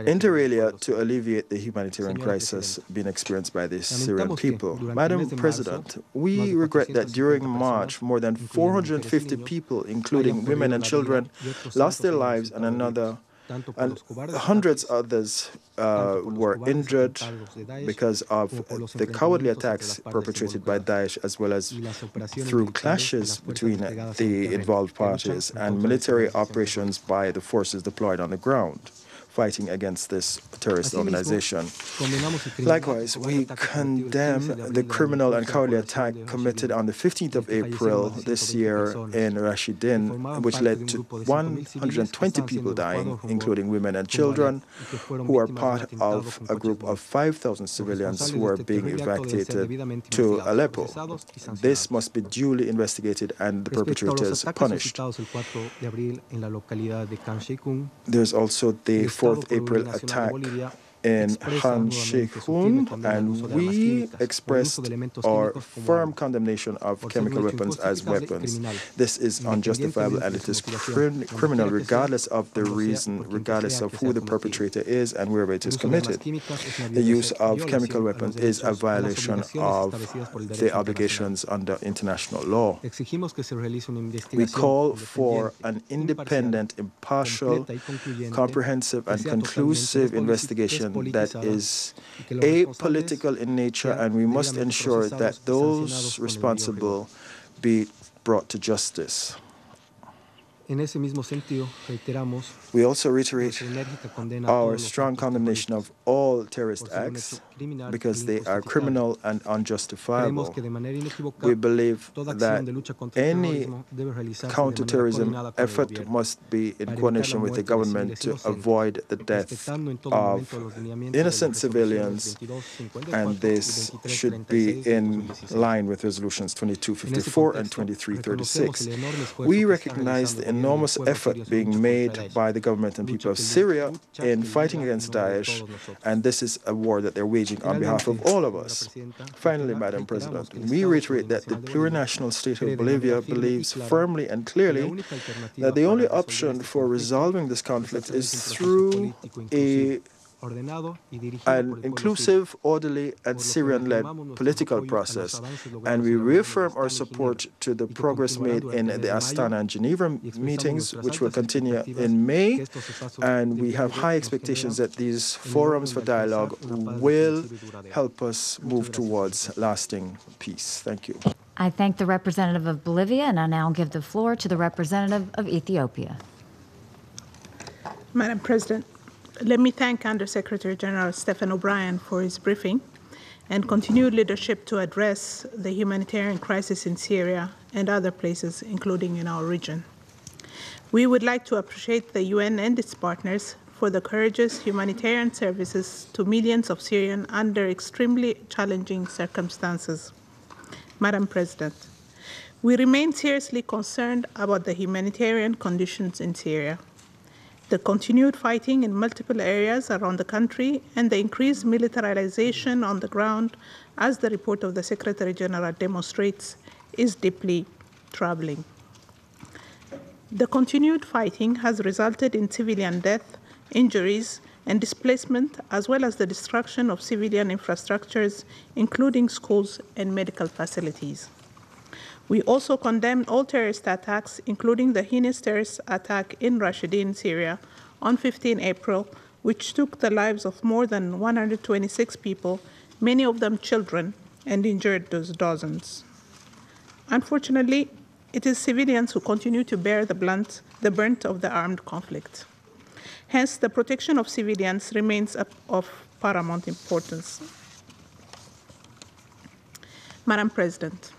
Inter alia, to alleviate the humanitarian crisis being experienced by the Syrian people. Madam President, we regret that during March, more than 450 people, including women and children, lost their lives, and hundreds others were injured because of the cowardly attacks perpetrated by Daesh, as well as through clashes between the involved parties and military operations by the forces deployed on the ground fighting against this terrorist organization. Likewise, we condemn the criminal and cowardly attack committed on the 15th of April this year in Rashidin, which led to 120 people dying, including women and children, who are part of a group of 5,000 civilians who are being evacuated to Aleppo. This must be duly investigated and the perpetrators punished. There's also the 4th April attack in Khan Sheikhun, and we expressed our firm condemnation of chemical weapons as weapons. This is unjustifiable and it is criminal regardless of the reason, regardless of who the perpetrator is and wherever it is committed. The use of chemical weapons is a violation of the obligations under international law. We call for an independent, impartial, comprehensive and conclusive investigation that is apolitical in nature, and we must ensure that those responsible be brought to justice. We also reiterate our strong condemnation of all terrorist acts because they are criminal and unjustifiable. We believe that any counterterrorism effort must be in coordination with the government to avoid the death of innocent civilians, and this should be in line with resolutions 2254 and 2336. We recognize the enormous effort being made by the government and people of Syria in fighting against Daesh, and this is a war that they're waging on behalf of all of us. Finally, Madam President, we reiterate that the plurinational state of Bolivia believes firmly and clearly that the only option for resolving this conflict is through an inclusive, orderly, and Syrian-led political process, and we reaffirm our support to the progress made in the Astana and Geneva meetings, which will continue in May, and we have high expectations that these forums for dialogue will help us move towards lasting peace. Thank you. I thank the representative of Bolivia, and I now give the floor to the representative of Ethiopia. Madam President, let me thank Undersecretary General Stephen O'Brien for his briefing and continued leadership to address the humanitarian crisis in Syria and other places, including in our region. We would like to appreciate the UN and its partners for the courageous humanitarian services to millions of Syrians under extremely challenging circumstances. Madam President, we remain seriously concerned about the humanitarian conditions in Syria. The continued fighting in multiple areas around the country and the increased militarization on the ground, as the report of the Secretary General demonstrates, is deeply troubling. The continued fighting has resulted in civilian death, injuries, and displacement, as well as the destruction of civilian infrastructures, including schools and medical facilities. We also condemn all terrorist attacks, including the heinous terrorist attack in Rashidin, Syria, on 15 April, which took the lives of more than 126 people, many of them children, and injured dozens. Unfortunately, it is civilians who continue to bear the brunt of the armed conflict. Hence, the protection of civilians remains of paramount importance. Madam President,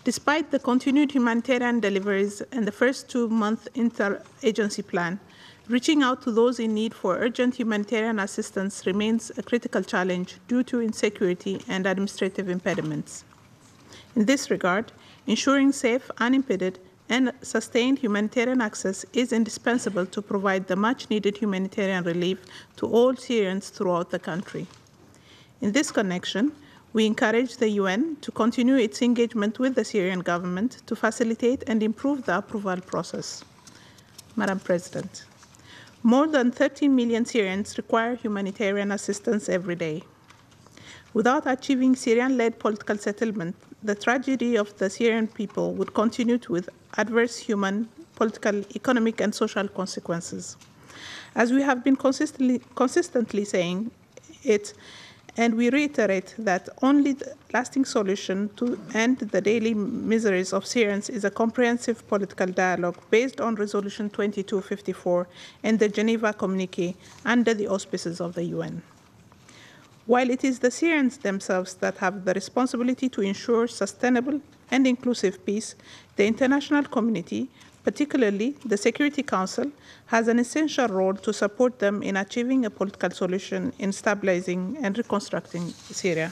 Despite the continued humanitarian deliveries and the first 2-month inter-agency plan, reaching out to those in need for urgent humanitarian assistance remains a critical challenge due to insecurity and administrative impediments. In this regard, ensuring safe, unimpeded, and sustained humanitarian access is indispensable to provide the much-needed humanitarian relief to all Syrians throughout the country. In this connection, we encourage the UN to continue its engagement with the Syrian government to facilitate and improve the approval process. Madam President, more than 13 million Syrians require humanitarian assistance every day. Without achieving Syrian-led political settlement, the tragedy of the Syrian people would continue with adverse human, political, economic, and social consequences. As we have been consistently saying it, and we reiterate that only the lasting solution to end the daily miseries of Syrians is a comprehensive political dialogue based on Resolution 2254 and the Geneva Communique under the auspices of the UN. While it is the Syrians themselves that have the responsibility to ensure sustainable and inclusive peace, the international community, particularly the Security Council, has an essential role to support them in achieving a political solution in stabilizing and reconstructing Syria.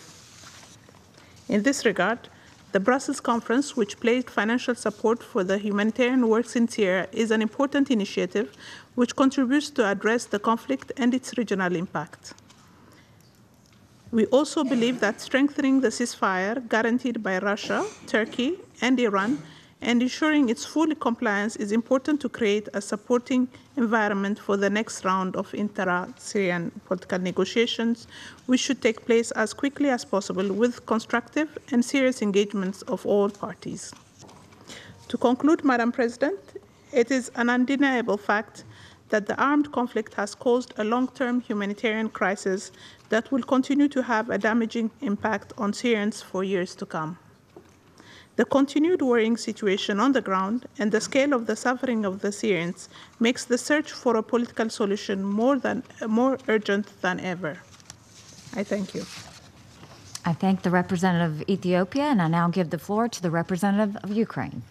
In this regard, the Brussels Conference, which pledged financial support for the humanitarian works in Syria, is an important initiative which contributes to address the conflict and its regional impact. We also believe that strengthening the ceasefire guaranteed by Russia, Turkey, and Iran and ensuring its full compliance is important to create a supporting environment for the next round of inter-Syrian political negotiations, which should take place as quickly as possible with constructive and serious engagements of all parties. To conclude, Madam President, it is an undeniable fact that the armed conflict has caused a long-term humanitarian crisis that will continue to have a damaging impact on Syrians for years to come. The continued worrying situation on the ground and the scale of the suffering of the Syrians makes the search for a political solution more urgent than ever. I thank you. I thank the representative of Ethiopia, and I now give the floor to the representative of Ukraine.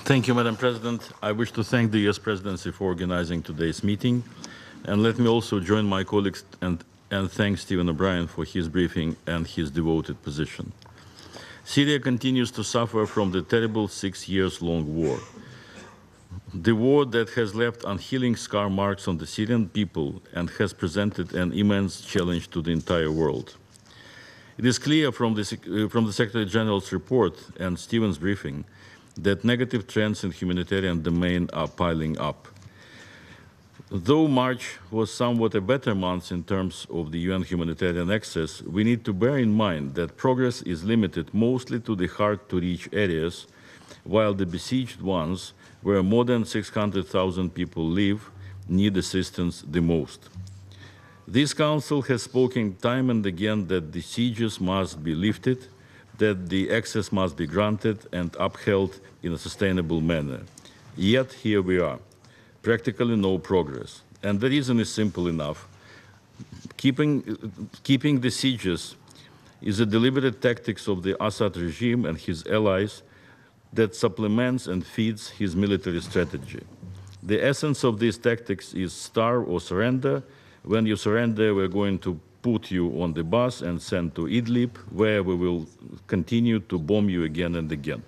Thank you, Madam President. I wish to thank the U.S. Presidency for organizing today's meeting. And let me also join my colleagues and thank Stephen O'Brien for his briefing and his devoted position. Syria continues to suffer from the terrible 6-year-long war. The war that has left unhealing scar marks on the Syrian people and has presented an immense challenge to the entire world. It is clear from the Secretary General's report and Stephen's briefing that negative trends in humanitarian domain are piling up. Though March was somewhat a better month in terms of the UN humanitarian access, we need to bear in mind that progress is limited mostly to the hard-to-reach areas, while the besieged ones, where more than 600,000 people live, need assistance the most. This Council has spoken time and again that the sieges must be lifted, that the access must be granted and upheld in a sustainable manner. Yet here we are. Practically no progress. And the reason is simple enough. Keeping the sieges is a deliberate tactics of the Assad regime and his allies that supplements and feeds his military strategy. The essence of these tactics is starve or surrender. When you surrender, we're going to put you on the bus and send to Idlib, where we will continue to bomb you again and again.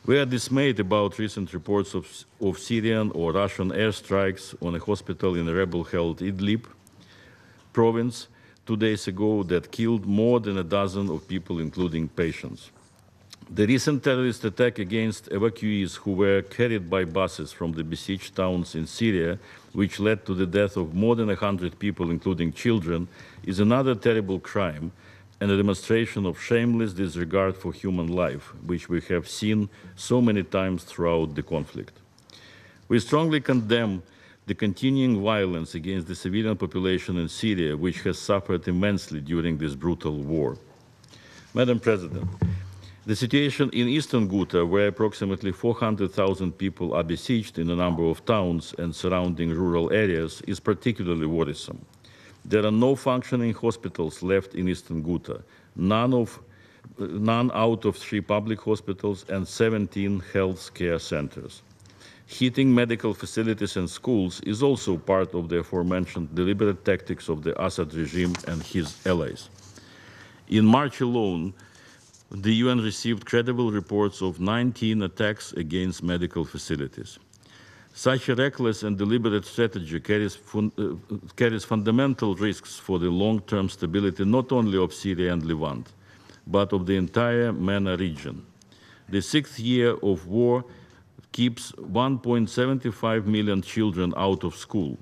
We are dismayed about recent reports of Syrian or Russian airstrikes on a hospital in a rebel-held Idlib province 2 days ago that killed more than a dozen of people, including patients. The recent terrorist attack against evacuees who were carried by buses from the besieged towns in Syria, which led to the death of more than 100 people, including children, is another terrible crime and a demonstration of shameless disregard for human life, which we have seen so many times throughout the conflict. We strongly condemn the continuing violence against the civilian population in Syria, which has suffered immensely during this brutal war. Madam President, the situation in eastern Ghouta, where approximately 400,000 people are besieged in a number of towns and surrounding rural areas, is particularly worrisome. There are no functioning hospitals left in eastern Ghouta. None of none out of 3 public hospitals and 17 health care centers. Heating medical facilities and schools is also part of the aforementioned deliberate tactics of the Assad regime and his allies. In March alone, the UN received credible reports of 19 attacks against medical facilities. Such a reckless and deliberate strategy carries fundamental risks for the long-term stability not only of Syria and Levant, but of the entire MENA region. The 6th year of war keeps 1.75 million children out of school,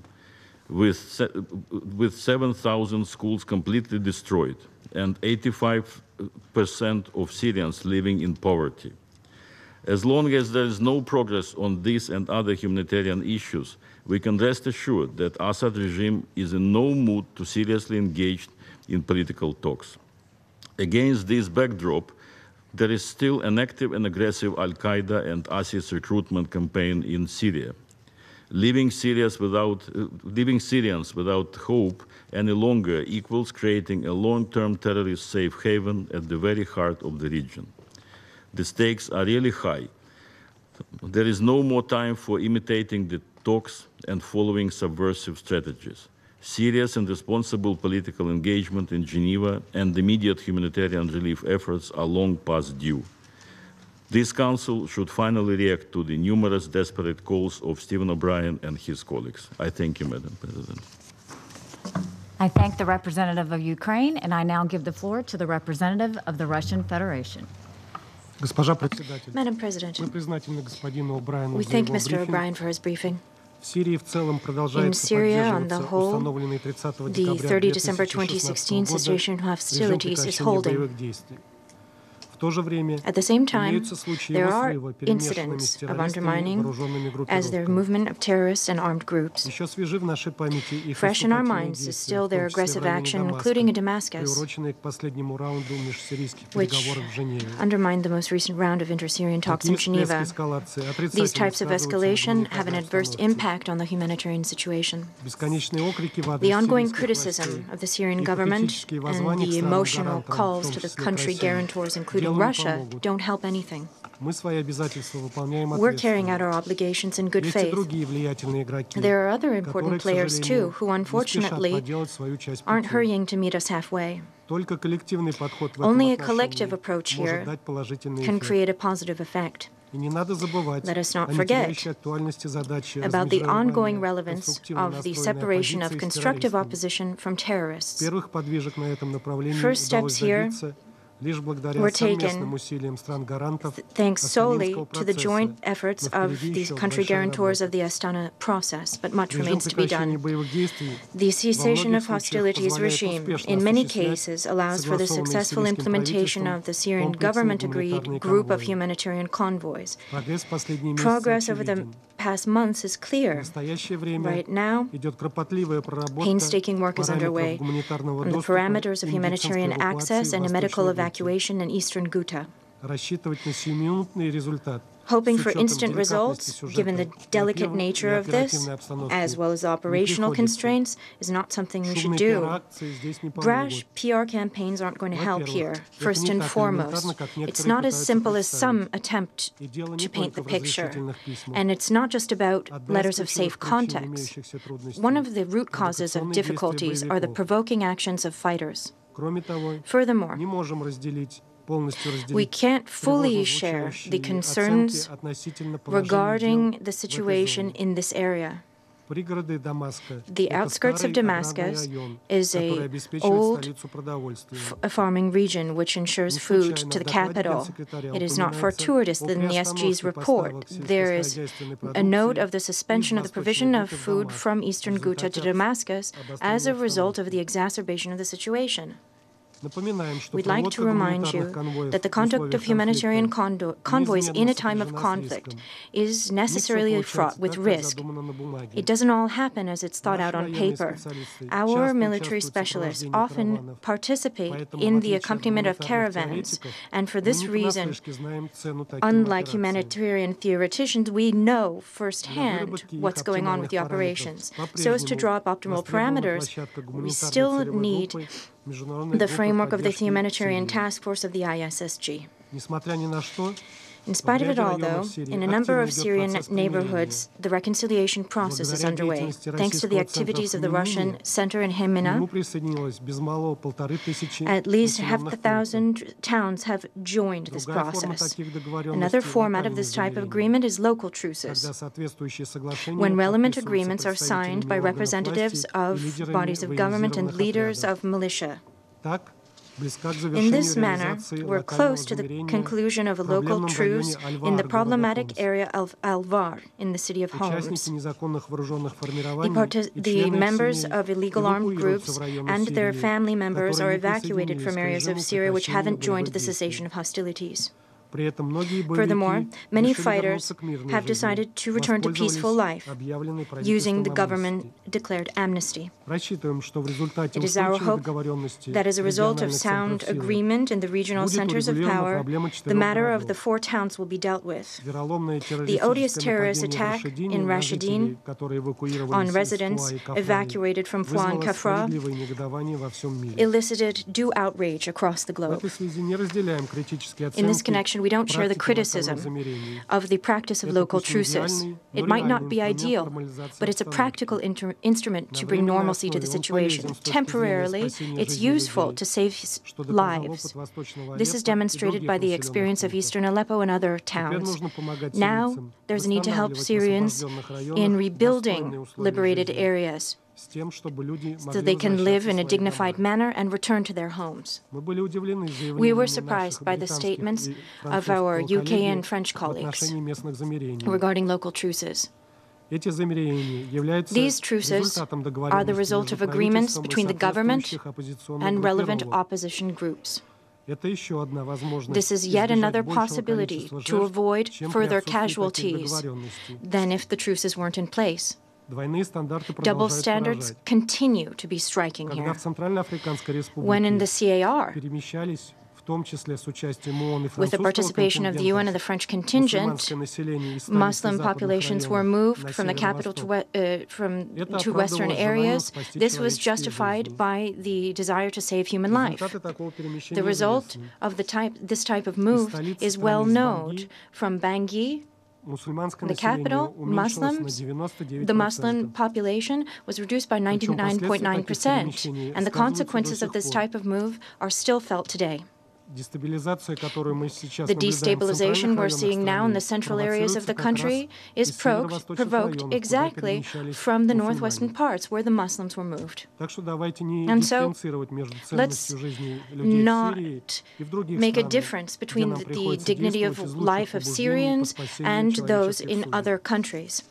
with 7,000 schools completely destroyed, and 85% of Syrians living in poverty. As long as there is no progress on these and other humanitarian issues, we can rest assured that Assad regime is in no mood to seriously engage in political talks. Against this backdrop, there is still an active and aggressive al-Qaeda and ISIS recruitment campaign in Syria. Leaving Syrians without hope any longer equals creating a long-term terrorist safe haven at the very heart of the region. The stakes are really high. There is no more time for imitating the talks and following subversive strategies. Serious and responsible political engagement in Geneva and immediate humanitarian relief efforts are long past due. This Council should finally react to the numerous desperate calls of Stephen O'Brien and his colleagues. I thank you, Madam President. I thank the representative of Ukraine, and I now give the floor to the representative of the Russian Federation. Madam President, we thank Mr. O'Brien for his briefing. In Syria, on the whole, the 30 December 2016 cessation of hostilities is holding. At the same time, there are incidents of undermining as their movement of terrorists and armed groups. Fresh in our minds is still their aggressive action, including in Damascus, which undermined the most recent round of inter-Syrian talks in Geneva. These types of escalation have an adverse impact on the humanitarian situation. The ongoing criticism of the Syrian government and the emotional calls to the country guarantors, including Russia, don't help anything. We're carrying out our obligations in good faith. There are other important players, too, who unfortunately aren't hurrying to meet us halfway. Only a collective approach here can create a positive effect. Let us not forget about the ongoing relevance of the separation of constructive opposition from terrorists. First steps here were taken thanks solely to the joint efforts of the country guarantors of the Astana process, but much remains to be done. The cessation of hostilities regime, in many cases, allows for the successful implementation of the Syrian government-agreed group of humanitarian convoys. Progress over the past months is clear. Right now, painstaking work is underway on the parameters of humanitarian access and a medical evacuation in eastern Ghouta. Hoping for instant results, given the delicate nature of this, as well as the operational constraints, is not something we should do. Brash PR campaigns aren't going to help here, first and foremost. It's not as simple as some attempt to paint the picture. And it's not just about letters of safe context. One of the root causes of difficulties are the provoking actions of fighters. Furthermore, we can't fully share the concerns regarding the situation in this area. The outskirts of Damascus is an old farming region which ensures food to the capital. It is not fortuitous that in the SG's report there is a note of the suspension of the provision of food from eastern Ghouta to Damascus as a result of the exacerbation of the situation. We'd like to remind you that the conduct of humanitarian convoys in a time of conflict is necessarily fraught with risk. It doesn't all happen as it's thought out on paper. Our military specialists often participate in the accompaniment of caravans, and for this reason, unlike humanitarian theoreticians, we know firsthand what's going on with the operations. So as to draw up optimal parameters, we still need the framework of the Humanitarian Task Force of the ISSG. In spite of it all, though, in a number of Syrian neighborhoods, the reconciliation process is underway, thanks to the activities of the Russian Center in Hemina. At least 500,000 towns have joined this process. Another format of this type of agreement is local truces, when relevant agreements are signed by representatives of bodies of government and leaders of militia. In this manner, we're close to the conclusion of a local truce in the problematic area of Al-Var in the city of Homs. The members of illegal armed groups and their family members are evacuated from areas of Syria which haven't joined the cessation of hostilities. Furthermore, many fighters have decided to return to peaceful life using the government-declared amnesty. It is our hope that as a result of sound agreement in the regional centers of power, the matter of the 4 towns will be dealt with. The odious terrorist attack in Rashidin on residents evacuated from Fuan Kafra elicited due outrage across the globe. In this connection, we don't share the criticism of the practice of local truces. It might not be ideal, but it's a practical instrument to bring normalcy to the situation. Temporarily, it's useful to save lives. This is demonstrated by the experience of eastern Aleppo and other towns. Now, there's a need to help Syrians in rebuilding liberated areas, so they can live in a dignified manner and return to their homes. We were surprised by the statements of our UK and French colleagues regarding local truces. These truces are the result of agreements between the government and relevant opposition groups. This is yet another possibility to avoid further casualties than if the truces weren't in place. Double standards continue to be striking here. When in the CAR, with the participation of the UN and the French contingent, Muslim populations were moved from the capital to western areas. This was justified by the desire to save human life. The result of this type of move is well known. From Bangui, the capital, the Muslim population was reduced by 99.9%, and the consequences of this type of move are still felt today. The destabilization we're seeing now in the central areas of the country is provoked exactly from the northwestern parts where the Muslims were moved. And so, let's not make a difference between the dignity of life of Syrians and those in other countries.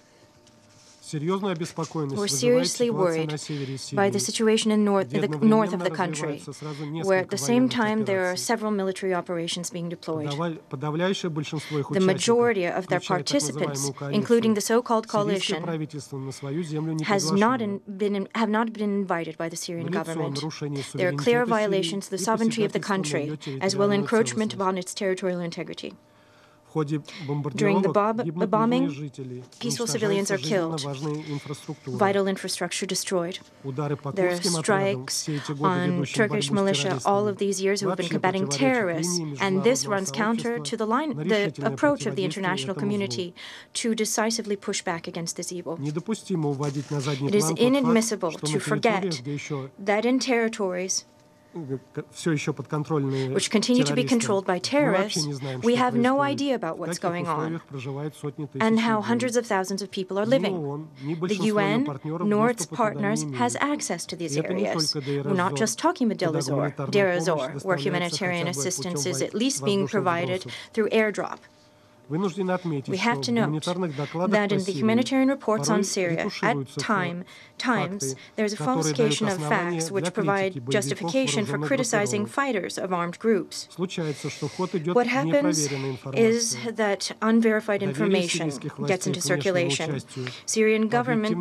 We're seriously worried by the situation in the north of the country, where at the same time there are several military operations being deployed. The majority of their participants, including the so-called coalition, have not been invited by the Syrian government. There are clear violations of the sovereignty of the country, as well as encroachment upon its territorial integrity. During the bombing, peaceful civilians are killed, vital infrastructure destroyed. There are strikes on Turkish militia all of these years who have been combating terrorists, and this runs counter to the approach of the international community to decisively push back against this evil. It is inadmissible to forget that in territories which continue to be controlled by terrorists, we have no idea about what's going on and how hundreds of thousands of people are living. The UN, nor its partners, has access to these areas. We're not just talking about Deir ez-Zor, where humanitarian assistance is at least being provided through airdrop. We have to note that in the humanitarian reports on Syria, at times, there's a falsification of facts which provide justification for criticizing fighters of armed groups. What happens is that unverified information gets into circulation. Syrian government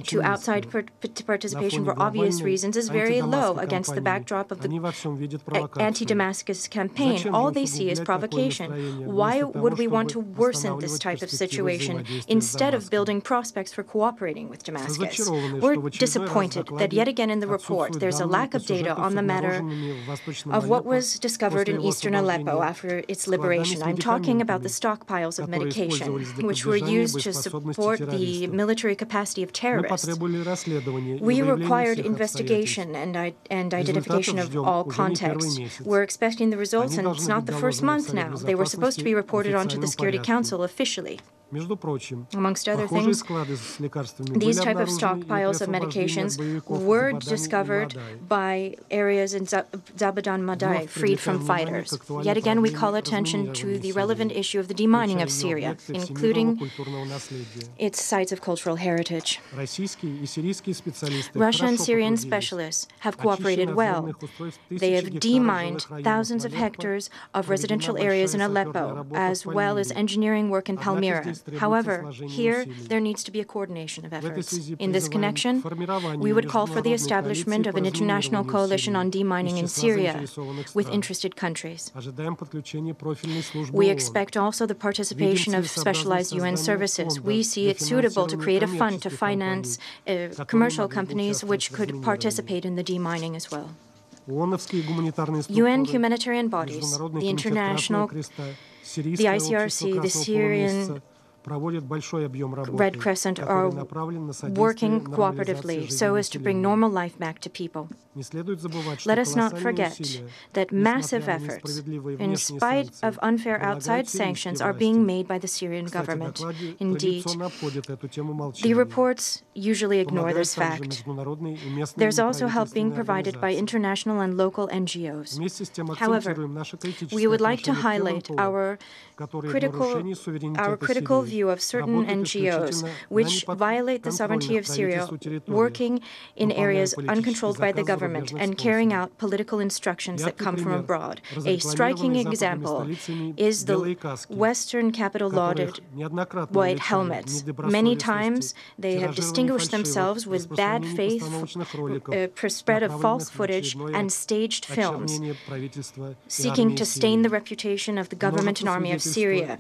to outside participation for obvious reasons is very low against the backdrop of the anti-Damascus campaign. All they see is provocation. Why would we want to worsen this type of situation instead of building prospects for cooperating with Damascus. We're disappointed that yet again in the report there's a lack of data on the matter of what was discovered in eastern Aleppo after its liberation. I'm talking about the stockpiles of medication, which were used to support the military capacity of terrorists. We required investigation and identification of all context. We're expecting the results, and it's not the first month now. They were supposed to be reported onto the Security Council officially. Amongst other things, these type of stockpiles of medications were discovered by areas in Zabadan Madai freed from fighters. Yet again, we call attention to the relevant issue of the demining of Syria, including its sites of cultural heritage. Russia and Syrian specialists have cooperated well. They have demined thousands of hectares of residential areas in Aleppo, as well as engineering work in Palmyra. However, here there needs to be a coordination of efforts. In this connection, we would call for the establishment of an international coalition on demining in Syria with interested countries. We expect also the participation of specialized UN services. We see it suitable to create a fund to finance commercial companies which could participate in the demining as well. UN humanitarian bodies, the international, the ICRC, the Syrian Red Crescent are working cooperatively so as to bring normal life back to people. Let us not forget that massive efforts, in spite of unfair outside sanctions, are being made by the Syrian government. Indeed, the reports usually ignore this fact. There's also help being provided by international and local NGOs. However, we would like to highlight our critical view of certain NGOs which violate the sovereignty of Syria, working in areas uncontrolled by the government and carrying out political instructions that come from abroad. A striking example is the Western capital lauded white helmets. Many times they have distinguished themselves with bad faith, spread of false footage, and staged films, seeking to stain the reputation of the government and army of Syria.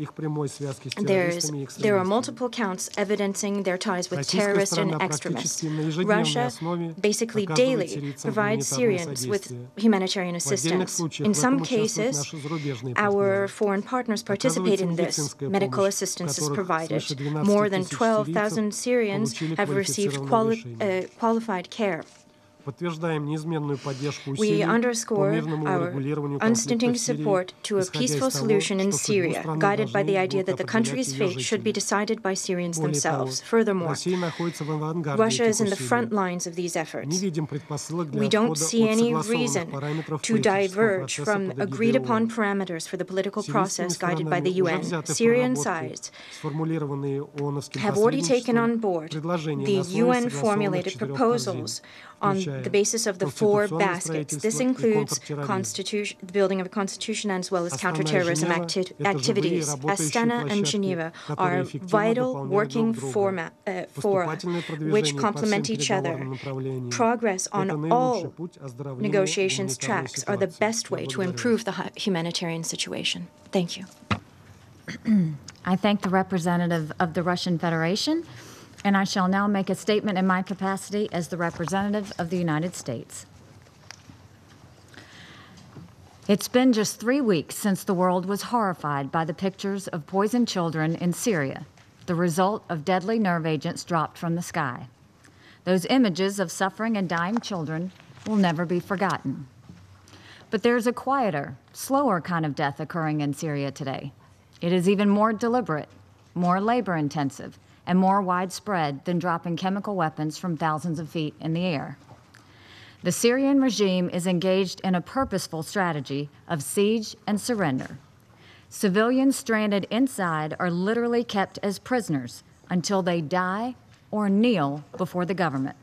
There are multiple counts evidencing their ties with terrorists and extremists. Russia basically daily provides Syrians with humanitarian assistance. In some cases, our foreign partners participate in this. Medical assistance is provided. More than 12,000 Syrians have received qualified care. We underscore our unstinting support to a peaceful solution in Syria, guided by the idea that the country's fate should be decided by Syrians themselves. Furthermore, Russia is in the front lines of these efforts. We don't see any reason to diverge from agreed-upon parameters for the political process guided by the UN. Syrian sides have already taken on board the UN-formulated proposals on the basis of the 4 baskets. This includes the building of a constitution as well as counterterrorism activities. Astana and Geneva are vital working fora which complement each other. Progress on all negotiations tracks are the best way to improve the humanitarian situation. Thank you. I thank the representative of the Russian Federation, and I shall now make a statement in my capacity as the representative of the United States. It's been just 3 weeks since the world was horrified by the pictures of poisoned children in Syria, the result of deadly nerve agents dropped from the sky. Those images of suffering and dying children will never be forgotten. But there's a quieter, slower kind of death occurring in Syria today. It is even more deliberate, more labor-intensive, and more widespread than dropping chemical weapons from thousands of feet in the air. The Syrian regime is engaged in a purposeful strategy of siege and surrender. Civilians stranded inside are literally kept as prisoners until they die or kneel before the government.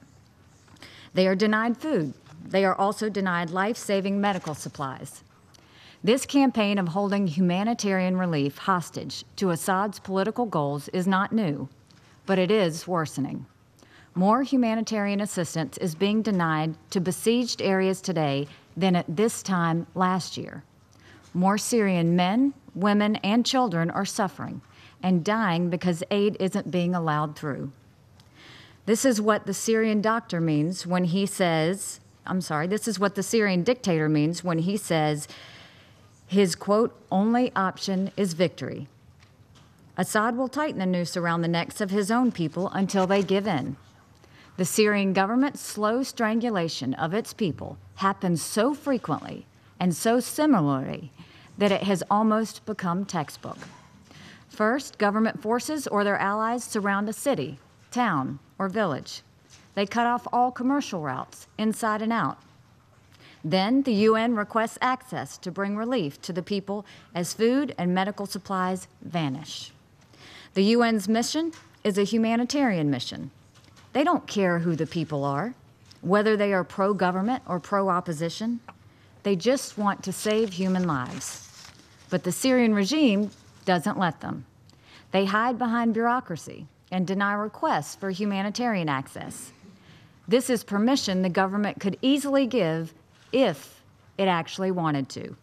They are denied food. They are also denied life-saving medical supplies. This campaign of holding humanitarian relief hostage to Assad's political goals is not new, but it is worsening. More humanitarian assistance is being denied to besieged areas today than at this time last year. More Syrian men, women, and children are suffering and dying because aid isn't being allowed through. This is what the Syrian doctor means when he says, this is what the Syrian dictator means when he says his, quote, only option is victory. Assad will tighten the noose around the necks of his own people until they give in. The Syrian government's slow strangulation of its people happens so frequently and so similarly that it has almost become textbook. First, government forces or their allies surround a city, town, or village. They cut off all commercial routes, inside and out. Then the UN requests access to bring relief to the people as food and medical supplies vanish. The UN's mission is a humanitarian mission. They don't care who the people are, whether they are pro-government or pro-opposition. They just want to save human lives. But the Syrian regime doesn't let them. They hide behind bureaucracy and deny requests for humanitarian access. This is permission the government could easily give if it actually wanted to.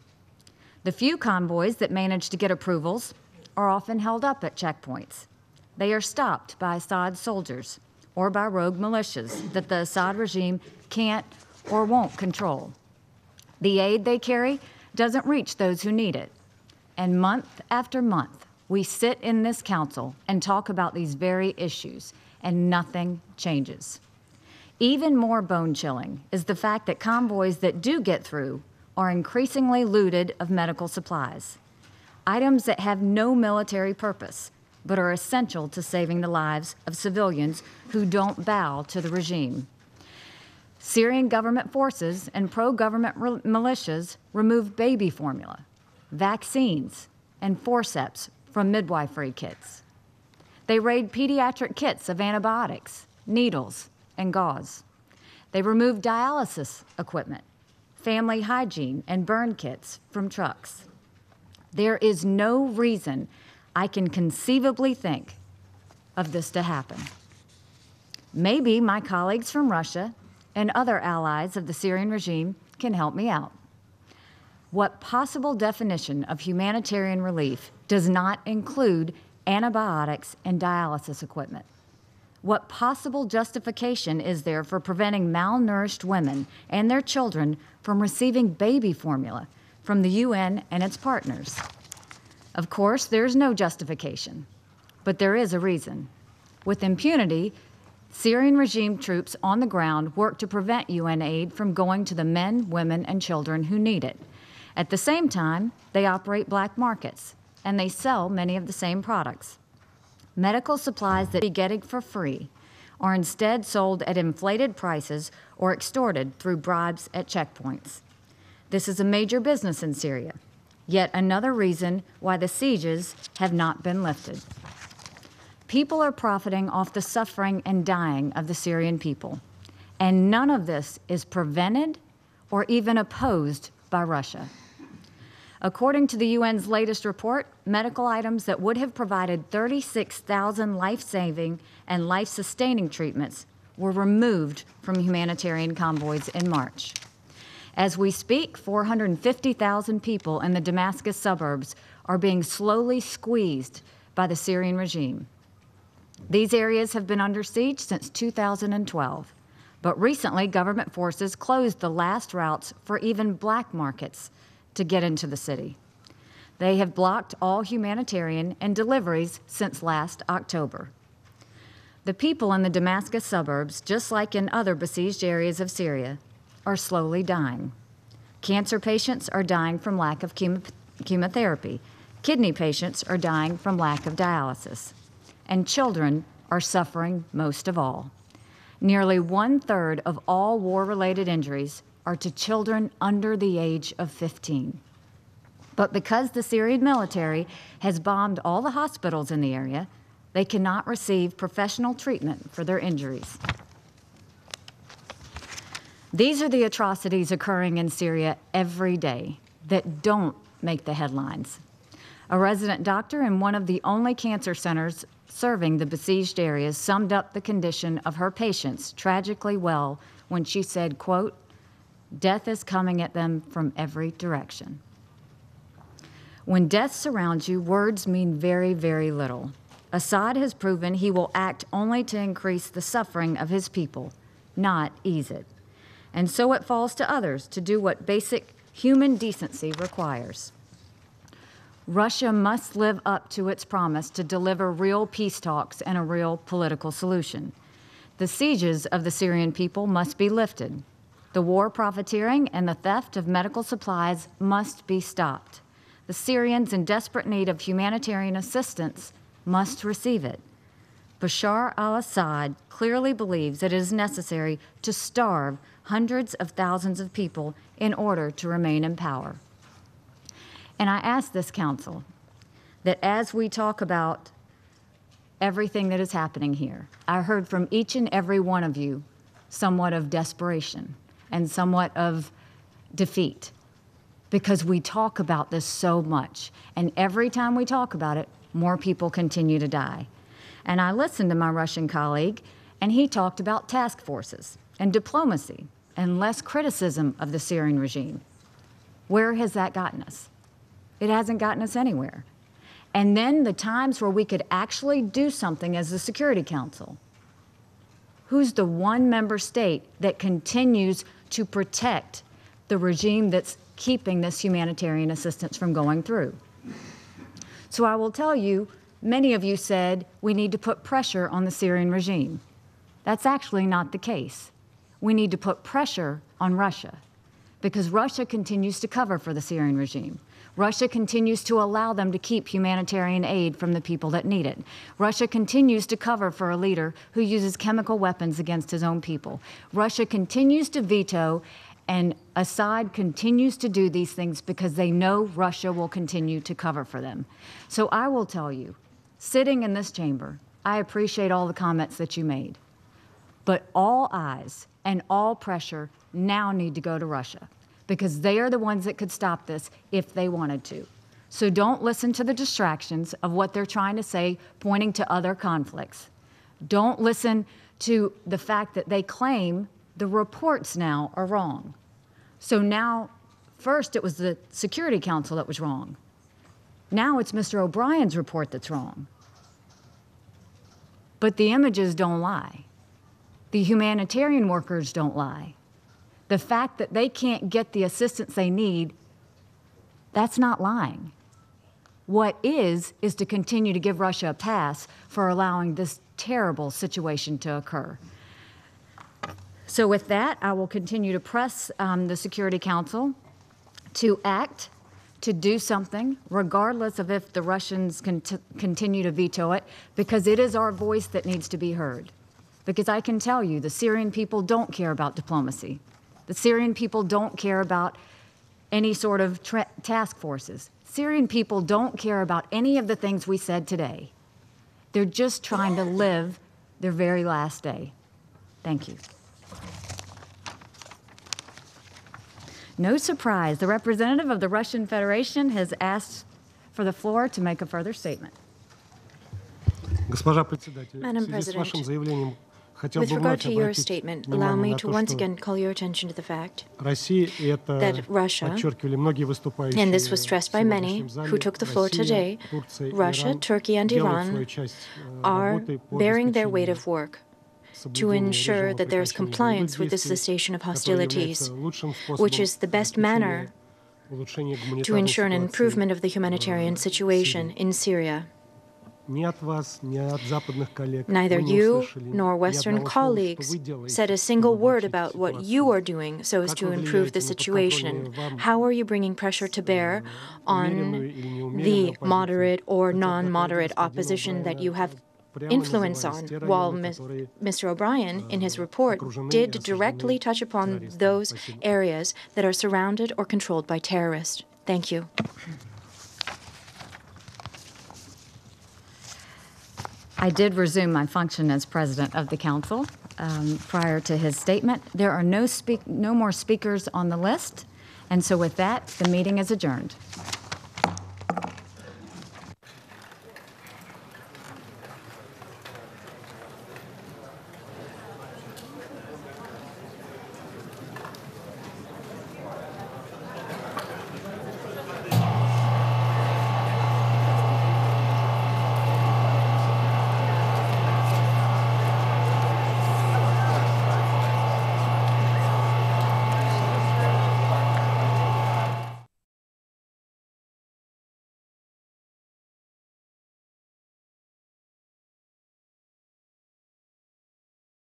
The few convoys that manage to get approvals are often held up at checkpoints. They are stopped by Assad soldiers or by rogue militias that the Assad regime can't or won't control. The aid they carry doesn't reach those who need it. And month after month, we sit in this council and talk about these very issues, and nothing changes. Even more bone-chilling is the fact that convoys that do get through are increasingly looted of medical supplies, items that have no military purpose, but are essential to saving the lives of civilians who don't bow to the regime. Syrian government forces and pro-government militias remove baby formula, vaccines, and forceps from midwifery kits. They raid pediatric kits of antibiotics, needles, and gauze. They remove dialysis equipment, family hygiene, and burn kits from trucks. There is no reason I can conceivably think of this to happen. Maybe my colleagues from Russia and other allies of the Syrian regime can help me out. What possible definition of humanitarian relief does not include antibiotics and dialysis equipment? What possible justification is there for preventing malnourished women and their children from receiving baby formula from the UN and its partners? Of course, there's no justification, but there is a reason. With impunity, Syrian regime troops on the ground work to prevent UN aid from going to the men, women, and children who need it. At the same time, they operate black markets, and they sell many of the same products. Medical supplies that be getting for free are instead sold at inflated prices or extorted through bribes at checkpoints. This is a major business in Syria, yet another reason why the sieges have not been lifted. People are profiting off the suffering and dying of the Syrian people, and none of this is prevented or even opposed by Russia. According to the UN's latest report, medical items that would have provided 36,000 life-saving and life-sustaining treatments were removed from humanitarian convoys in March. As we speak, 450,000 people in the Damascus suburbs are being slowly squeezed by the Syrian regime. These areas have been under siege since 2012, but recently government forces closed the last routes for even black markets to get into the city. They have blocked all humanitarian and deliveries since last October. The people in the Damascus suburbs, just like in other besieged areas of Syria, are slowly dying. Cancer patients are dying from lack of chemotherapy. Kidney patients are dying from lack of dialysis. And children are suffering most of all. Nearly 1/3 of all war-related injuries are to children under the age of 15. But because the Syrian military has bombed all the hospitals in the area, they cannot receive professional treatment for their injuries. These are the atrocities occurring in Syria every day that don't make the headlines. A resident doctor in one of the only cancer centers serving the besieged areas summed up the condition of her patients tragically well when she said, quote, "Death is coming at them from every direction." When death surrounds you, words mean very, very little. Assad has proven he will act only to increase the suffering of his people, not ease it. And so it falls to others to do what basic human decency requires. Russia must live up to its promise to deliver real peace talks and a real political solution. The sieges of the Syrian people must be lifted. The war profiteering and the theft of medical supplies must be stopped. The Syrians in desperate need of humanitarian assistance must receive it. Bashar al-Assad clearly believes that it is necessary to starve hundreds of thousands of people in order to remain in power. And I ask this council that as we talk about everything that is happening here, I heard from each and every one of you somewhat of desperation and somewhat of defeat, because we talk about this so much. And every time we talk about it, more people continue to die. And I listened to my Russian colleague, and he talked about task forces and diplomacy and less criticism of the Syrian regime. Where has that gotten us? It hasn't gotten us anywhere. And then the times where we could actually do something as the Security Council. Who's the one member state that continues to protect the regime that's keeping this humanitarian assistance from going through? So I will tell you, many of you said we need to put pressure on the Syrian regime. That's actually not the case. We need to put pressure on Russia because Russia continues to cover for the Syrian regime. Russia continues to allow them to keep humanitarian aid from the people that need it. Russia continues to cover for a leader who uses chemical weapons against his own people. Russia continues to veto, and Assad continues to do these things because they know Russia will continue to cover for them. So I will tell you, sitting in this chamber, I appreciate all the comments that you made. But all eyes and all pressure now need to go to Russia, because they are the ones that could stop this if they wanted to. So don't listen to the distractions of what they're trying to say, pointing to other conflicts. Don't listen to the fact that they claim the reports now are wrong. So now, first it was the Security Council that was wrong. Now it's Mr. O'Brien's report that's wrong. But the images don't lie. The humanitarian workers don't lie. The fact that they can't get the assistance they need, that's not lying. What is to continue to give Russia a pass for allowing this terrible situation to occur. So with that, I will continue to press the Security Council to act, to do something, regardless of if the Russians continue to veto it, because it is our voice that needs to be heard. Because I can tell you, the Syrian people don't care about diplomacy. The Syrian people don't care about any sort of task forces. Syrian people don't care about any of the things we said today. They're just trying to live their very last day. Thank you. No surprise, the representative of the Russian Federation has asked for the floor to make a further statement. Madam President, with regard to your statement, allow me to once again call your attention to the fact that Russia, and this was stressed by many who took the floor today, Russia, Turkey, and Iran are bearing their weight of work to ensure that there is compliance with the cessation of hostilities, which is the best manner to ensure an improvement of the humanitarian situation in Syria. Neither you nor Western colleagues said a single word about what you are doing so as to improve the situation. How are you bringing pressure to bear on the moderate or non-moderate opposition that you have influence on, while Mr. O'Brien, in his report, did directly touch upon those areas that are surrounded or controlled by terrorists? Thank you. I did resume my function as president of the council prior to his statement. There are no more speakers on the list, and so with that, the meeting is adjourned.